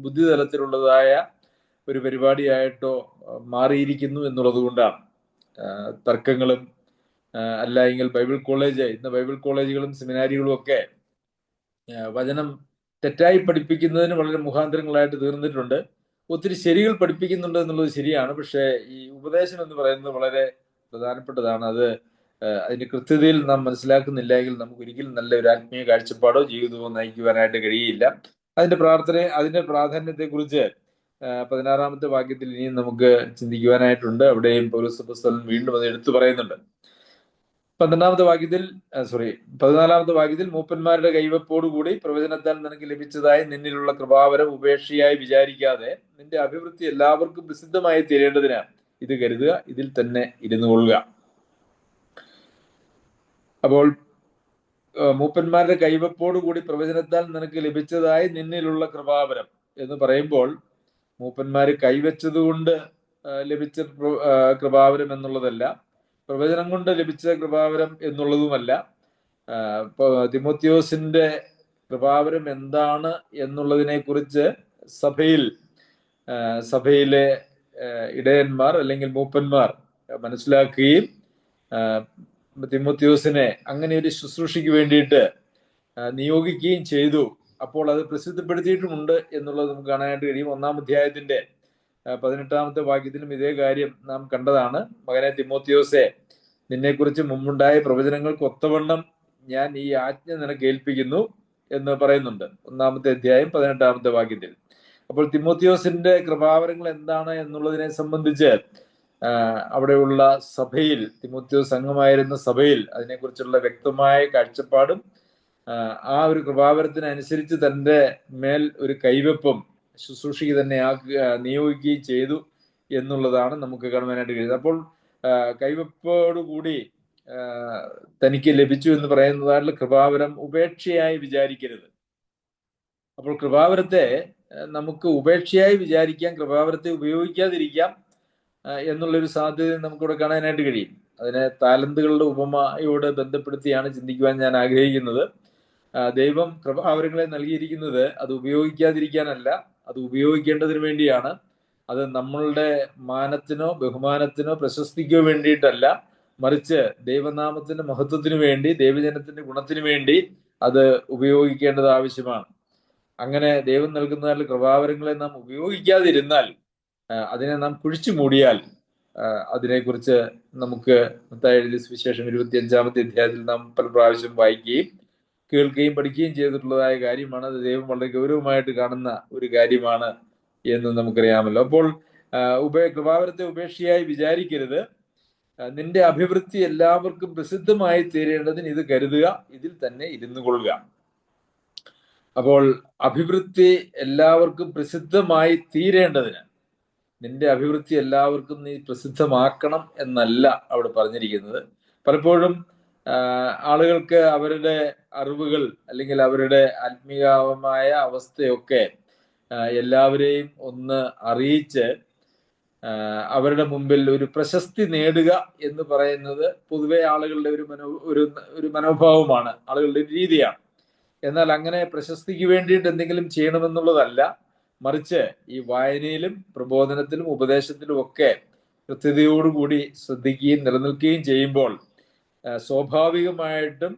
ബുദ്ധിതലത്തിലുള്ളതായ ഒരു പരിപാടിയായിട്ടോ മാറിയിരിക്കുന്നു എന്നുള്ളത് കൊണ്ടാണ്. തർക്കങ്ങളും അല്ലെങ്കിൽ ഇന്ന് ബൈബിൾ കോളേജുകളും സെമിനാരികളും ഒക്കെ വചനം തെറ്റായി പഠിപ്പിക്കുന്നതിന് വളരെ മുഖാന്തരങ്ങളായിട്ട് തീർന്നിട്ടുണ്ട്. ഒത്തിരി ശരികൾ പഠിപ്പിക്കുന്നുണ്ട് എന്നുള്ളത് ശരിയാണ്. പക്ഷേ ഈ ഉപദേശം എന്ന് പറയുന്നത് വളരെ പ്രധാനപ്പെട്ടതാണ്. അതിന്റെ കൃത്യതയിൽ നാം മനസ്സിലാക്കുന്നില്ല എങ്കിൽ നമുക്ക് ഒരിക്കലും നല്ല ഒരു ആത്മീയ കാഴ്ചപ്പാടോ ജീവിതമോ നയിക്കുവാനായിട്ട് കഴിയില്ല. അതിന്റെ പ്രാധാന്യത്തെക്കുറിച്ച് 16-ാമത്തെ വാക്യത്തിൽ ഇനിയും നമുക്ക് ചിന്തിക്കുവാനായിട്ടുണ്ട്. അവിടെയും പൗലോസ് അപ്പോസ്തലൻ വീണ്ടും അത് എടുത്തു പറയുന്നുണ്ട്. 14-ാമത്തെ വാക്യത്തിൽ മൂപ്പന്മാരുടെ കൈവപ്പോടുകൂടി പ്രവചനത്താൽ നിനക്ക് ലഭിച്ചതായി നിന്നിലുള്ള കൃപാവരം ഉപേക്ഷയായി വിചാരിക്കാതെ നിന്റെ അഭിവൃദ്ധി എല്ലാവർക്കും പ്രസിദ്ധമായി തീരേണ്ടതിന് ഇത് കരുതുക, ഇതിൽ തന്നെ ഇരുന്നു കൊള്ളുക. അപ്പോൾ മൂപ്പന്മാരുടെ കൈവപ്പോടുകൂടി പ്രവചനത്താൽ നിനക്ക് ലഭിച്ചതായി നിന്നിലുള്ള കൃപാവരം എന്ന് പറയുമ്പോൾ മൂപ്പന്മാര് കൈവച്ചതുകൊണ്ട് ലഭിച്ച കൃപാവരം എന്നുള്ളതല്ല, പ്രവചനം കൊണ്ട് ലഭിച്ച കൃപാവരം എന്നുള്ളതുമല്ല. തിമോത്തിയോസിന്റെ കൃപാവരം എന്താണ് എന്നുള്ളതിനെ കുറിച്ച് സഭയിലെ ഇടയന്മാർ അല്ലെങ്കിൽ മൂപ്പന്മാർ മനസ്സിലാക്കുകയും തിമോത്തിയോസിനെ അങ്ങനെ ഒരു ശുശ്രൂഷയ്ക്ക് വേണ്ടിയിട്ട് നിയോഗിക്കുകയും ചെയ്തു. അപ്പോൾ അത് പ്രസിദ്ധപ്പെടുത്തിയിട്ടുമുണ്ട് എന്നുള്ളത് നമുക്ക് കാണാനായിട്ട് കഴിയും. 1-ാം അധ്യായത്തിന്റെ 18-ാമത്തെ വാക്യത്തിലും ഇതേ കാര്യം നാം കണ്ടതാണ്. മകനെ തിമോത്തിയോസെ, നിന്നെക്കുറിച്ച് മുമ്പുണ്ടായ പ്രവചനങ്ങൾക്ക് ഒത്തവണ്ണം ഞാൻ ഈ ആജ്ഞ നിനക്ക് ഏൽപ്പിക്കുന്നു എന്ന് പറയുന്നുണ്ട് 1-ാമത്തെ അധ്യായം 18-ാമത്തെ വാക്യത്തിൽ. അപ്പോൾ തിമോത്തിയോസിന്റെ കൃപാവരങ്ങൾ എന്താണ് എന്നുള്ളതിനെ സംബന്ധിച്ച് അവിടെയുള്ള സഭയിൽ, തിമോത്തിയോസ് അംഗമായിരുന്ന സഭയിൽ അതിനെക്കുറിച്ചുള്ള വ്യക്തമായ കാഴ്ചപ്പാടും ആ ഒരു കൃപാവരത്തിനനുസരിച്ച് തന്റെ മേൽ ഒരു കൈവെപ്പും ശുശ്രൂഷയ്ക്ക് തന്നെ നിയോഗിക്കുകയും ചെയ്തു എന്നുള്ളതാണ് നമുക്ക് കാണുവാനായിട്ട് കഴിയുന്നത്. അപ്പോൾ കൈവെപ്പോടുകൂടി തനിക്ക് ലഭിച്ചു എന്ന് പറയുന്നതായിട്ടുള്ള കൃപാവരം ഉപേക്ഷയായി വിചാരിക്കരുത്. അപ്പോൾ കൃപാവരത്തെ നമുക്ക് ഉപേക്ഷയായി വിചാരിക്കാം, കൃപാവരത്തെ ഉപയോഗിക്കാതിരിക്കാം എന്നുള്ളൊരു സാധ്യത നമുക്കിവിടെ കാണാനായിട്ട് കഴിയും. അതിനെ താലന്തുകളുടെ ഉപമയോട് ബന്ധപ്പെടുത്തിയാണ് ചിന്തിക്കുവാൻ ഞാൻ ആഗ്രഹിക്കുന്നത്. ദൈവം കൃപാവരങ്ങളെ നൽകിയിരിക്കുന്നത് അത് ഉപയോഗിക്കാതിരിക്കാനല്ല, അത് ഉപയോഗിക്കേണ്ടതിന് വേണ്ടിയാണ്. അത് നമ്മളുടെ മാനത്തിനോ ബഹുമാനത്തിനോ പ്രശസ്തിക്കോ വേണ്ടിയിട്ടല്ല, മറിച്ച് ദൈവനാമത്തിന്റെ മഹത്വത്തിനു വേണ്ടി, ദൈവജനത്തിന്റെ ഗുണത്തിനു വേണ്ടി അത് ഉപയോഗിക്കേണ്ടത് ആവശ്യമാണ്. അങ്ങനെ ദൈവം നൽകുന്ന കൃപാവരങ്ങളെ നാം ഉപയോഗിക്കാതിരുന്നാൽ, അതിനെ നാം കുഴിച്ചു മൂടിയാൽ, അതിനെക്കുറിച്ച് നമുക്ക് മത്തായി എഴുതിയ സുവിശേഷം 25-ാമത്തെ അധ്യായത്തിൽ നാം പല പ്രാവശ്യം വായിക്കുകയും കേൾക്കുകയും പഠിക്കുകയും ചെയ്തിട്ടുള്ളതായ കാര്യമാണ്. അത് ദൈവം വളരെ ഗൗരവമായിട്ട് കാണുന്ന ഒരു കാര്യമാണ് എന്ന് നമുക്കറിയാമല്ലോ. അപ്പോൾ കൃപാവരത്തെ ഉപേക്ഷയായി വിചാരിക്കരുത്. നിന്റെ അഭിവൃദ്ധി എല്ലാവർക്കും പ്രസിദ്ധമായി തീരേണ്ടതിന് ഇത് കരുതുക, ഇതിൽ തന്നെ ഇരുന്നു കൊള്ളുക. അപ്പോൾ അഭിവൃദ്ധി എല്ലാവർക്കും പ്രസിദ്ധമായി തീരേണ്ടതിന്, നിന്റെ അഭിവൃദ്ധി എല്ലാവർക്കും നീ പ്രസിദ്ധമാക്കണം എന്നല്ല അവിടെ പറഞ്ഞിരിക്കുന്നത്. പലപ്പോഴും ആളുകൾക്ക് അവരുടെ അറിവുകൾ അല്ലെങ്കിൽ അവരുടെ ആത്മീയമായ അവസ്ഥയൊക്കെ എല്ലാവരെയും ഒന്ന് അറിയിച്ച് അവരുടെ മുമ്പിൽ ഒരു പ്രശസ്തി നേടുക എന്ന് പറയുന്നത് പൊതുവെ ആളുകളുടെ ഒരു മനോഭാവമാണ്, ആളുകളുടെ രീതിയാണ്. എന്നാൽ അങ്ങനെ പ്രശസ്തിക്ക് വേണ്ടിയിട്ട് എന്തെങ്കിലും ചെയ്യണമെന്നുള്ളതല്ല, മറിച്ച് ഈ വായനയിലും പ്രബോധനത്തിലും ഉപദേശത്തിലും ഒക്കെ കൃത്യതയോടുകൂടി ശ്രദ്ധിക്കുകയും നിലനിൽക്കുകയും ചെയ്യുമ്പോൾ സ്വാഭാവികമായിട്ടും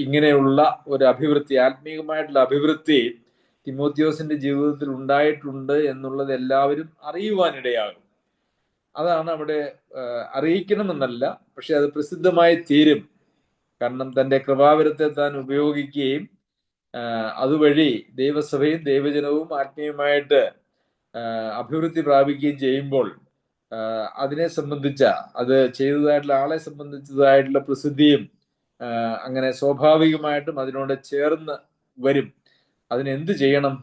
ഇങ്ങനെയുള്ള ഒരു അഭിവൃദ്ധി, ആത്മീയമായിട്ടുള്ള അഭിവൃദ്ധി തിമോത്തിയോസിന്റെ ജീവിതത്തിൽ ഉണ്ടായിട്ടുണ്ട് എന്നുള്ളത് എല്ലാവരും അറിയുവാനിടയാകും. അതാണ് അവിടെ അറിയിക്കണമെന്നല്ല, പക്ഷെ അത് പ്രസിദ്ധമായി തീരും. കാരണം തന്റെ കൃപാവരത്തെ താൻ ഉപയോഗിക്കുകയും അതുവഴി ദൈവസഭയും ദൈവജനവും ആത്മീയമായിട്ട് അഭിവൃദ്ധി പ്രാപിക്കുകയും ചെയ്യുമ്പോൾ അതിനെ സംബന്ധിച്ച, അത് ചെയ്തതായിട്ടുള്ള ആളെ സംബന്ധിച്ചതായിട്ടുള്ള പ്രസിദ്ധിയും അങ്ങനെ സ്വാഭാവികമായിട്ടും അതിനോട് ചേർന്ന് വരും. അതിനെന്ത് ചെയ്യണം?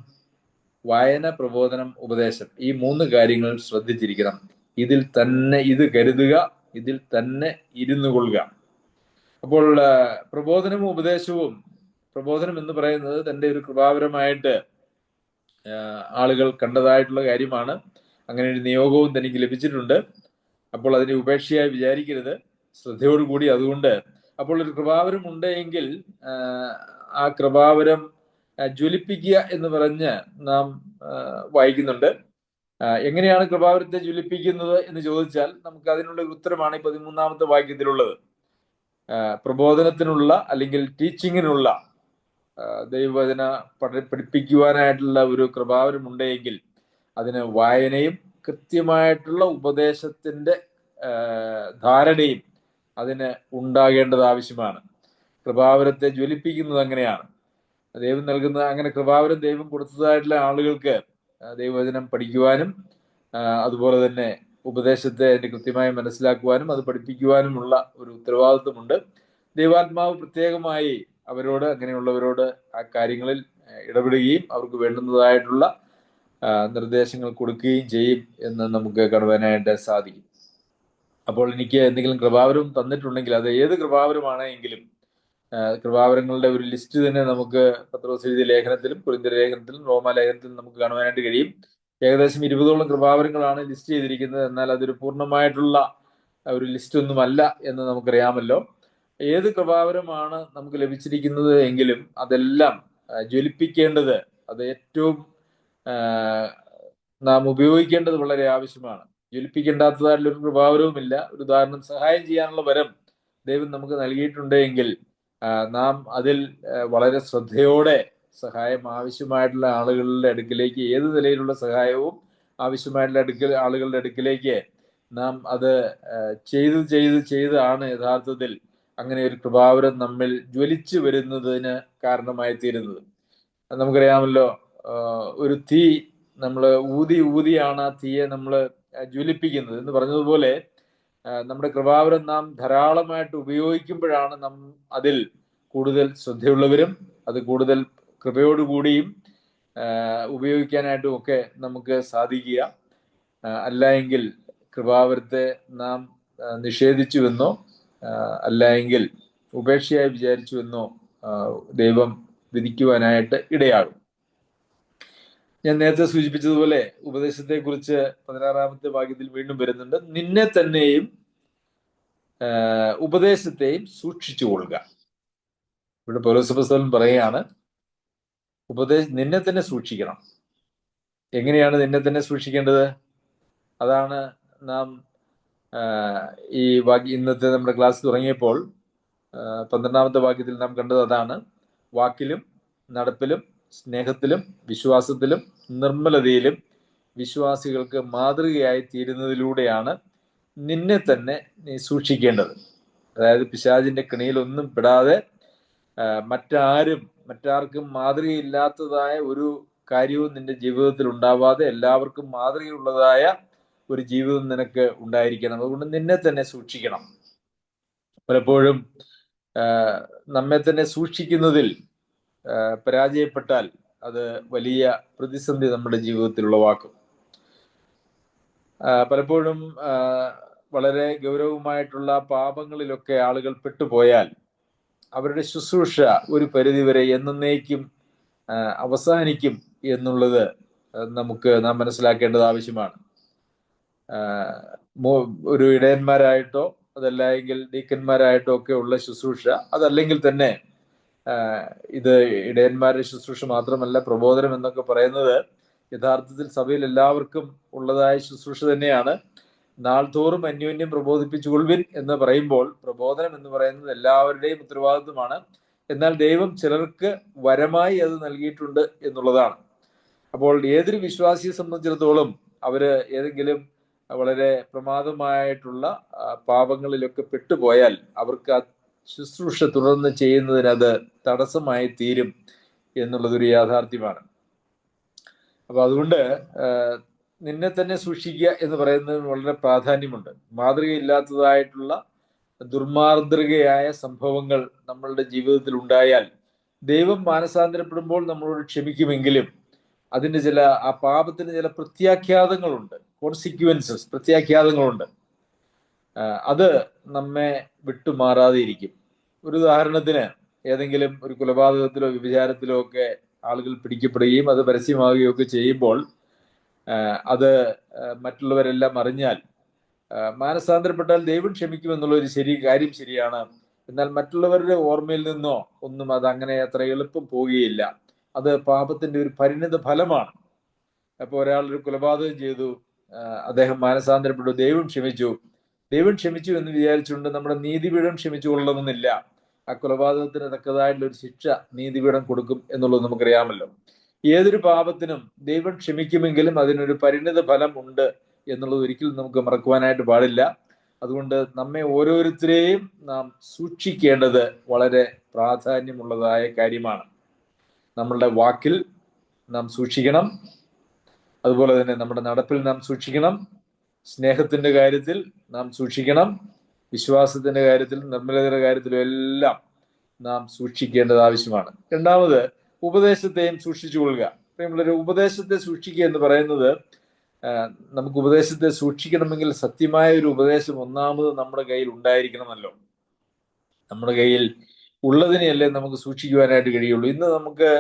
വായന, പ്രബോധനം, ഉപദേശം, ഈ 3 കാര്യങ്ങൾ ശ്രദ്ധിച്ചിരിക്കണം. ഇതിൽ തന്നെ ഇത് കരുതുക, ഇതിൽ തന്നെ ഇരുന്നു കൊള്ളുക. അപ്പോൾ പ്രബോധനവും ഉപദേശവും, പ്രബോധനം എന്ന് പറയുന്നത് തന്റെ ഒരു കൃപാവരമായിട്ട് ആളുകൾ കണ്ടതായിട്ടുള്ള കാര്യമാണ്. അങ്ങനെ ഒരു നിയോഗവും തനിക്ക് ലഭിച്ചിട്ടുണ്ട്. അപ്പോൾ അതിനെ ഉപേക്ഷയായി വിചാരിക്കരുത്, ശ്രദ്ധയോടുകൂടി. അതുകൊണ്ട് അപ്പോൾ ഒരു കൃപാവരം ഉണ്ട് എങ്കിൽ ആ കൃപാവരം ജ്വലിപ്പിക്കുക എന്ന് പറഞ്ഞ് നാം വായിക്കുന്നുണ്ട്. എങ്ങനെയാണ് കൃപാവരത്തെ ജ്വലിപ്പിക്കുന്നത് എന്ന് ചോദിച്ചാൽ നമുക്ക് അതിനുള്ള ഉത്തരമാണ് ഈ 13-ാമത്തെ വാക്യത്തിലുള്ളത്. പ്രബോധനത്തിനുള്ള അല്ലെങ്കിൽ ടീച്ചിങ്ങിനുള്ള, ദൈവവചന പഠിപ്പിക്കുവാനായിട്ടുള്ള ഒരു കൃപാവരം ഉണ്ടെങ്കിൽ അതിന് വായനയും കൃത്യമായിട്ടുള്ള ഉപദേശത്തിന്റെ ധാരണയും അതിന് ഉണ്ടാകേണ്ടത് ആവശ്യമാണ്. കൃപാവരത്തെ ജ്വലിപ്പിക്കുന്നത് അങ്ങനെയാണ്. ദൈവം നൽകുന്ന, അങ്ങനെ കൃപാവരം ദൈവം കൊടുത്തതായിട്ടുള്ള ആളുകൾക്ക് ദൈവവചനം പഠിക്കുവാനും അതുപോലെ തന്നെ ഉപദേശത്തെ അതിന്റെ കൃത്യമായി മനസ്സിലാക്കുവാനും അത് പഠിപ്പിക്കുവാനുമുള്ള ഒരു ഉത്തരവാദിത്വമുണ്ട്. ദൈവാത്മാവ് പ്രത്യേകമായി അവരോട്, അങ്ങനെയുള്ളവരോട് ആ കാര്യങ്ങളിൽ ഇടപെടുകയും അവർക്ക് വേണ്ടുന്നതായിട്ടുള്ള നിർദ്ദേശങ്ങൾ കൊടുക്കുകയും ചെയ്യും എന്ന് നമുക്ക് കാണുവാനായിട്ട് സാധിക്കും. അപ്പോൾ എനിക്ക് എന്തെങ്കിലും കൃപാവരം തന്നിട്ടുണ്ടെങ്കിൽ അത് ഏത് കൃപാവരമാണെങ്കിലും കൃപാവരങ്ങളുടെ ഒരു ലിസ്റ്റ് തന്നെ നമുക്ക് പത്രോസ് എഴുതിയ ലേഖനത്തിലും കൊരിന്ത്യർ ലേഖനത്തിലും റോമാ ലേഖനത്തിലും നമുക്ക് കാണുവാനായിട്ട് കഴിയും. ഏകദേശം 20ഓളം കൃപാവരങ്ങളാണ് ലിസ്റ്റ് ചെയ്തിരിക്കുന്നത്. എന്നാൽ അതൊരു പൂർണ്ണമായിട്ടുള്ള ഒരു ലിസ്റ്റ് ഒന്നുമല്ല എന്ന് നമുക്കറിയാമല്ലോ. ഏത് കൃപാവരമാണ് നമുക്ക് ലഭിച്ചിരിക്കുന്നത് എങ്കിലും അതെല്ലാം ജ്വലിപ്പിക്കേണ്ടത്, അത് ഏറ്റവും നാം ഉപയോഗിക്കേണ്ടത് വളരെ ആവശ്യമാണ്. ജ്വലിപ്പിക്കേണ്ടാത്തതായിട്ടുള്ള ഒരു കൃപാവരവുമില്ല. ഒരു ഉദാഹരണം, സഹായം ചെയ്യാനുള്ള വരം ദൈവം നമുക്ക് നൽകിയിട്ടുണ്ട് എങ്കിൽ നാം അതിൽ വളരെ ശ്രദ്ധയോടെ സഹായം ആവശ്യമായിട്ടുള്ള ആളുകളുടെ അടുക്കിലേക്ക്, ഏത് നിലയിലുള്ള സഹായവും ആവശ്യമായിട്ടുള്ള ആളുകളുടെ അടുക്കിലേക്ക് നാം അത് ചെയ്താണ് യഥാർത്ഥത്തിൽ അങ്ങനെ ഒരു കൃപാവരം നമ്മിൽ ജ്വലിച്ചു വരുന്നതിന് കാരണമായി തീരുന്നത്. നമുക്കറിയാമല്ലോ, ഒരു തീ നമ്മൾ ഊതിയാണ് ആ തീയെ നമ്മൾ ജ്വലിപ്പിക്കുന്നത് എന്ന് പറഞ്ഞതുപോലെ നമ്മുടെ കൃപാവരം നാം ധാരാളമായിട്ട് ഉപയോഗിക്കുമ്പോഴാണ് നാം അതിൽ കൂടുതൽ ശ്രദ്ധയുള്ളവരും അത് കൂടുതൽ കൃപയോടുകൂടിയും ഉപയോഗിക്കാനായിട്ടും ഒക്കെ നമുക്ക് സാധിക്കുക. അല്ല എങ്കിൽ കൃപാവരത്തെ നാം നിഷേധിച്ചുവെന്നോ അല്ല എങ്കിൽ ഉപേക്ഷയായി വിചാരിച്ചുവെന്നോ ദൈവം വിധിക്കുവാനായിട്ട് ഇടയാകും. ഞാൻ നേരത്തെ സൂചിപ്പിച്ചതുപോലെ ഉപദേശത്തെക്കുറിച്ച് 16-ാമത്തെ വാക്യത്തിൽ വീണ്ടും വരുന്നുണ്ട്. നിന്നെ തന്നെയും ഉപദേശത്തെയും സൂക്ഷിച്ചു കൊള്ളുക. ഇവിടെ പൗലോസ് അപ്പോസ്തലൻ പറയുകയാണ്, നിന്നെ തന്നെ സൂക്ഷിക്കണം. എങ്ങനെയാണ് നിന്നെ തന്നെ സൂക്ഷിക്കേണ്ടത്? അതാണ് നാം ഈ ഇന്നത്തെ നമ്മുടെ ക്ലാസ് തുടങ്ങിയപ്പോൾ 12-ാമത്തെ വാക്യത്തിൽ നാം കണ്ടത് അതാണ്. വാക്കിലും നടപ്പിലും സ്നേഹത്തിലും വിശ്വാസത്തിലും നിർമ്മലതയിലും വിശ്വാസികൾക്ക് മാതൃകയായി തീരുന്നതിലൂടെയാണ് നിന്നെ തന്നെ നീ സൂക്ഷിക്കേണ്ടത്. അതായത് പിശാചിന്റെ കെണിയിലൊന്നും പെടാതെ മറ്റാർക്കും മാതൃകയില്ലാത്തതായ ഒരു കാര്യവും നിന്റെ ജീവിതത്തിൽ ഉണ്ടാവാതെ എല്ലാവർക്കും മാതൃകയുള്ളതായ ഒരു ജീവിതം നിനക്ക് ഉണ്ടായിരിക്കണം. അതുകൊണ്ട് നിന്നെ തന്നെ സൂക്ഷിക്കണം. പലപ്പോഴും നമ്മെ തന്നെ സൂക്ഷിക്കുന്നതിൽ പരാജയപ്പെട്ടാൽ അത് വലിയ പ്രതിസന്ധി നമ്മുടെ ജീവിതത്തിൽ ഉളവാക്കും. പലപ്പോഴും വളരെ ഗൗരവമായിട്ടുള്ള പാപങ്ങളിലൊക്കെ ആളുകൾ പെട്ടുപോയാൽ അവരുടെ ശുശ്രൂഷ ഒരു പരിധിവരെ എന്നേക്കും അവസാനിക്കും എന്നുള്ളത് നാം മനസ്സിലാക്കേണ്ടത് ആവശ്യമാണ്. ഒരു ഇടയന്മാരായിട്ടോ അതല്ല എങ്കിൽ ഡീക്കന്മാരായിട്ടോ ഒക്കെ ഉള്ള ശുശ്രൂഷ, അതല്ലെങ്കിൽ തന്നെ ഇത് ഇടയന്മാരുടെ ശുശ്രൂഷ മാത്രമല്ല, പ്രബോധനം എന്നൊക്കെ പറയുന്നത് യഥാർത്ഥത്തിൽ സഭയിൽ എല്ലാവർക്കും ഉള്ളതായ ശുശ്രൂഷ തന്നെയാണ്. നാൾതോറും അന്യോന്യം പ്രബോധിപ്പിച്ചുകൊള്ളുവിൻ എന്ന് പറയുമ്പോൾ പ്രബോധനം എന്ന് പറയുന്നത് എല്ലാവരുടെയും ഉത്തരവാദിത്വമാണ്. എന്നാൽ ദൈവം ചിലർക്ക് വരമായി അത് നൽകിയിട്ടുണ്ട് എന്നുള്ളതാണ്. അപ്പോൾ ഏതൊരു വിശ്വാസിയെ സംബന്ധിച്ചിടത്തോളം അവര് ഏതെങ്കിലും വളരെ പ്രമാദമായിട്ടുള്ള പാപങ്ങളിലൊക്കെ പെട്ടുപോയാൽ അവർക്ക് ആ ശുശ്രൂഷ തുടർന്ന് ചെയ്യുന്നതിന് അത് തടസ്സമായി തീരും എന്നുള്ളതൊരു യാഥാർത്ഥ്യമാണ്. അപ്പൊ അതുകൊണ്ട് നിന്നെ തന്നെ സൂക്ഷിക്കുക എന്ന് പറയുന്നതിന് വളരെ പ്രാധാന്യമുണ്ട്. മാതൃകയില്ലാത്തതായിട്ടുള്ള ദുർമാതൃകയായ സംഭവങ്ങൾ നമ്മളുടെ ജീവിതത്തിൽ ഉണ്ടായാൽ ദൈവം മാനസാന്തരപ്പെടുമ്പോൾ നമ്മളോട് ക്ഷമിക്കുമെങ്കിലും അതിന് ആ പാപത്തിന് ചില പ്രത്യാഘാതങ്ങളുണ്ട്, കോൺസിക്വൻസസ്, പ്രത്യാഘാതങ്ങളുണ്ട്. അത് നമ്മെ വിട്ടുമാറാതെ ഇരിക്കും. ഒരു ഉദാഹരണത്തിന്, ഏതെങ്കിലും ഒരു കൊലപാതകത്തിലോ വ്യഭിചാരത്തിലോ ഒക്കെ ആളുകൾ പിടിക്കപ്പെടുകയും അത് പരസ്യമാവുകയോ ഒക്കെ ചെയ്യുമ്പോൾ അത് മറ്റുള്ളവരെല്ലാം അറിഞ്ഞാൽ, മാനസാന്തരപ്പെട്ടാൽ ദൈവം ക്ഷമിക്കുമെന്നുള്ളൊരു കാര്യം ശരിയാണ്. എന്നാൽ മറ്റുള്ളവരുടെ ഓർമ്മയിൽ നിന്നോ ഒന്നും അത് അങ്ങനെ അത്ര എളുപ്പം പോവുകയില്ല. അത് പാപത്തിന്റെ ഒരു പരിണിത ഫലമാണ്. അപ്പോൾ ഒരാൾ ഒരു കൊലപാതകം ചെയ്തു, അദ്ദേഹം മാനസാന്തരപ്പെട്ടു, ദൈവം ക്ഷമിച്ചു എന്ന് വിചാരിച്ചുകൊണ്ട് നമ്മുടെ നീതിപീഠം ക്ഷമിച്ചു കൊള്ളണമെന്നില്ല. ആ കൊലപാതകത്തിന് തക്കതായിട്ടുള്ള ഒരു ശിക്ഷ നീതിപീഠം കൊടുക്കും എന്നുള്ളത് നമുക്കറിയാമല്ലോ. ഏതൊരു പാപത്തിനും ദൈവം ക്ഷമിക്കുമെങ്കിലും അതിനൊരു പരിണിത ഫലം ഉണ്ട് എന്നുള്ളത് ഒരിക്കലും നമുക്ക് മറക്കുവാനായിട്ട് പാടില്ല. അതുകൊണ്ട് നമ്മെ ഓരോരുത്തരെയും നാം സൂക്ഷിക്കേണ്ടത് വളരെ പ്രാധാന്യമുള്ളതായ കാര്യമാണ്. നമ്മളുടെ വാക്കിൽ നാം സൂക്ഷിക്കണം, അതുപോലെ തന്നെ നമ്മുടെ നടപ്പിൽ നാം സൂക്ഷിക്കണം, സ്നേഹത്തിന്റെ കാര്യത്തിൽ നാം സൂക്ഷിക്കണം, വിശ്വാസത്തിന്റെ കാര്യത്തിൽ, നിർമ്മലതയുടെ കാര്യത്തിലും എല്ലാം നാം സൂക്ഷിക്കേണ്ടത് ആവശ്യമാണ്. രണ്ടാമത്, ഉപദേശത്തെയും സൂക്ഷിച്ചുകൊള്ളുക. നമ്മളൊരു ഉപദേശത്തെ സൂക്ഷിക്കുക എന്ന് പറയുന്നത്, നമുക്ക് ഉപദേശത്തെ സൂക്ഷിക്കണമെങ്കിൽ സത്യമായ ഒരു ഉപദേശം ഒന്നാമത് നമ്മുടെ കയ്യിൽ ഉണ്ടായിരിക്കണമല്ലോ. നമ്മുടെ കയ്യിൽ ഉള്ളതിനെയല്ലേ നമുക്ക് സൂക്ഷിക്കുവാനായിട്ട് കഴിയുള്ളൂ. ഇന്ന് നമുക്ക്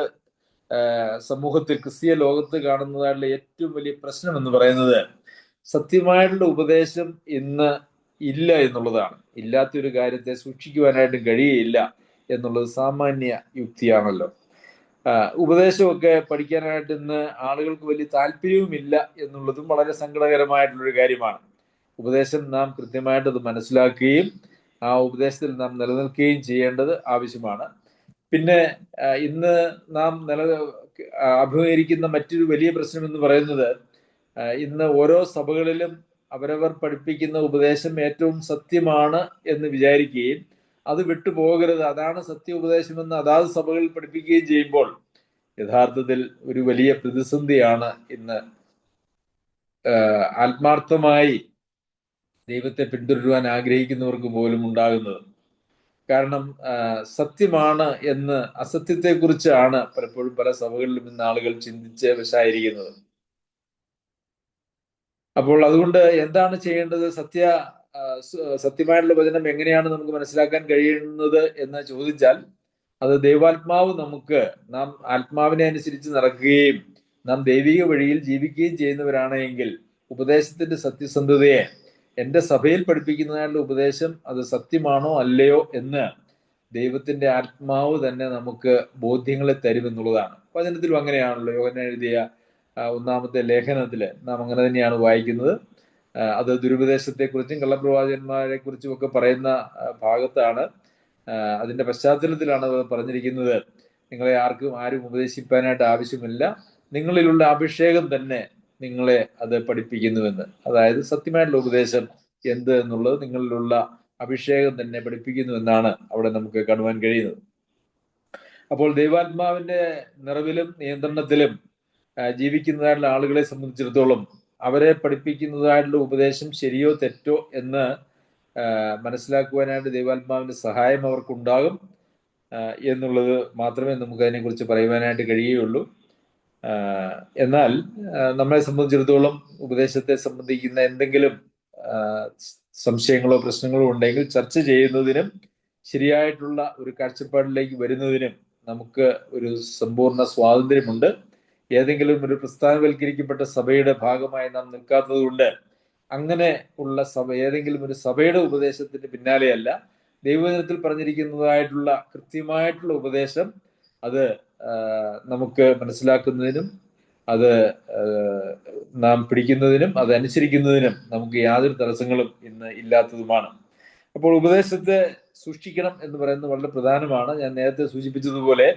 സമൂഹത്തിൽ, ക്രിസ്തീയ ലോകത്ത് കാണുന്നതായിട്ടുള്ള ഏറ്റവും വലിയ പ്രശ്നം എന്ന് പറയുന്നത് സത്യമായിട്ടുള്ള ഉപദേശം ഇന്ന് ഇല്ല എന്നുള്ളതാണ്. ഇല്ലാത്തൊരു കാര്യത്തെ സൂക്ഷിക്കുവാനായിട്ട് കഴിയുകയില്ല എന്നുള്ളത് സാമാന്യ യുക്തിയാണല്ലോ. ഉപദേശമൊക്കെ പഠിക്കാനായിട്ട് ഇന്ന് ആളുകൾക്ക് വലിയ താല്പര്യവുമില്ല എന്നുള്ളതും വളരെ സങ്കടകരമായിട്ടുള്ളൊരു കാര്യമാണ്. ഉപദേശം നാം കൃത്യമായിട്ട് അത് മനസ്സിലാക്കുകയും ആ ഉപദേശത്തിൽ നാം നിലനിൽക്കുകയും ചെയ്യേണ്ടത് ആവശ്യമാണ്. പിന്നെ ഇന്ന് നാം അഭിമുഖീകരിക്കുന്ന മറ്റൊരു വലിയ പ്രശ്നം എന്ന് പറയുന്നത്, ഇന്ന് ഓരോ സഭകളിലും അവരവർ പഠിപ്പിക്കുന്ന ഉപദേശം ഏറ്റവും സത്യമാണ് എന്ന് വിചാരിക്കുകയും അത് വിട്ടുപോകരുത്, അതാണ് സത്യ ഉപദേശമെന്ന് അതാത് സഭകളിൽ പഠിപ്പിക്കുകയും ചെയ്യുമ്പോൾ യഥാർത്ഥത്തിൽ ഒരു വലിയ പ്രതിസന്ധിയാണ് ഇന്ന് ആത്മാർത്ഥമായി ദൈവത്തെ പിന്തുടരുവാൻ ആഗ്രഹിക്കുന്നവർക്ക് പോലും ഉണ്ടാകുന്നത്. കാരണം സത്യമാണ് എന്ന് അസത്യത്തെക്കുറിച്ചാണ് പലപ്പോഴും പല സഭകളിലും ഇന്ന് ആളുകൾ ചിന്തിച്ച് വശായിരിക്കുന്നത്. അപ്പോൾ അതുകൊണ്ട് എന്താണ് ചെയ്യേണ്ടത്? സത്യമായിട്ടുള്ള വചനം എങ്ങനെയാണ് നമുക്ക് മനസ്സിലാക്കാൻ കഴിയുന്നത് എന്ന് ചോദിച്ചാൽ, അത് ദൈവാത്മാവ് നാം ആത്മാവിനെ അനുസരിച്ച് നടക്കുകയും നാം ദൈവിക വഴിയിൽ ജീവിക്കുകയും ചെയ്യുന്നവരാണെങ്കിൽ ഉപദേശത്തിന്റെ സത്യസന്ധതയെ, എൻ്റെ സഭയിൽ പഠിപ്പിക്കുന്നതായിട്ടുള്ള ഉപദേശം അത് സത്യമാണോ അല്ലയോ എന്ന് ദൈവത്തിന്റെ ആത്മാവ് തന്നെ നമുക്ക് ബോധ്യങ്ങളെ തരുമെന്നുള്ളതാണ്. വചനത്തിലും അങ്ങനെയാണല്ലോ. യോഹന്നാൻ എഴുതിയ 1-ാമത്തെ ലേഖനത്തില് നാം അങ്ങനെ തന്നെയാണ് വായിക്കുന്നത്. അത് ദുരുപദേശത്തെക്കുറിച്ചും കള്ളപ്രവാചകന്മാരെ കുറിച്ചും ഒക്കെ പറയുന്ന ഭാഗത്താണ്, അതിന്റെ പശ്ചാത്തലത്തിലാണ് അത് പറഞ്ഞിരിക്കുന്നത്. നിങ്ങളെ ആരും ഉപദേശിപ്പാനായിട്ട് ആവശ്യമില്ല, നിങ്ങളിലുള്ള അഭിഷേകം തന്നെ നിങ്ങളെ അത് പഠിപ്പിക്കുന്നുവെന്ന്. അതായത് സത്യമായിട്ടുള്ള ഉപദേശം എന്ത് എന്നുള്ളത് നിങ്ങളിലുള്ള അഭിഷേകം തന്നെ പഠിപ്പിക്കുന്നു എന്നാണ് അവിടെ നമുക്ക് കാണുവാൻ കഴിയുന്നത്. അപ്പോൾ ദൈവാത്മാവിന്റെ നിറവിലും നിയന്ത്രണത്തിലും ജീവിക്കുന്നതായിട്ടുള്ള ആളുകളെ സംബന്ധിച്ചിടത്തോളം അവരെ പഠിപ്പിക്കുന്നതായിട്ടുള്ള ഉപദേശം ശരിയോ തെറ്റോ എന്ന് മനസ്സിലാക്കുവാനായിട്ട് ദൈവാത്മാവിന്റെ സഹായം അവർക്കുണ്ടാകും എന്നുള്ളത് മാത്രമേ നമുക്ക് അതിനെക്കുറിച്ച് പറയുവാനായിട്ട് കഴിയുകയുള്ളൂ. എന്നാൽ നമ്മളെ സംബന്ധിച്ചിടത്തോളം ഉപദേശത്തെ സംബന്ധിക്കുന്ന എന്തെങ്കിലും സംശയങ്ങളോ പ്രശ്നങ്ങളോ ഉണ്ടെങ്കിൽ ചർച്ച ചെയ്യുന്നതിനും ശരിയായിട്ടുള്ള ഒരു കാഴ്ചപ്പാടിലേക്ക് വരുന്നതിനും നമുക്ക് ഒരു സമ്പൂർണ്ണ സ്വാതന്ത്ര്യമുണ്ട്. ഏതെങ്കിലും ഒരു പ്രസ്ഥാനവൽക്കരിക്കപ്പെട്ട സഭയുടെ ഭാഗമായി നാം നിൽക്കാത്തത് കൊണ്ട് അങ്ങനെ ഉള്ള ഏതെങ്കിലും ഒരു സഭയുടെ ഉപദേശത്തിന് പിന്നാലെയല്ല, ദൈവവചനത്തിൽ പറഞ്ഞിരിക്കുന്നതായിട്ടുള്ള കൃത്യമായിട്ടുള്ള ഉപദേശം അത് നമുക്ക് മനസ്സിലാക്കുന്നതിനും അത് നാം പിടിക്കുന്നതിനും അതനുസരിക്കുന്നതിനും നമുക്ക് യാതൊരു തടസ്സങ്ങളും ഇന്ന് ഇല്ലാത്തതുമാണ്. അപ്പോൾ ഉപദേശത്തെ സൂക്ഷിക്കണം എന്ന് പറയുന്നത് വളരെ പ്രധാനമാണ്. ഞാൻ നേരത്തെ സൂചിപ്പിച്ചതുപോലെ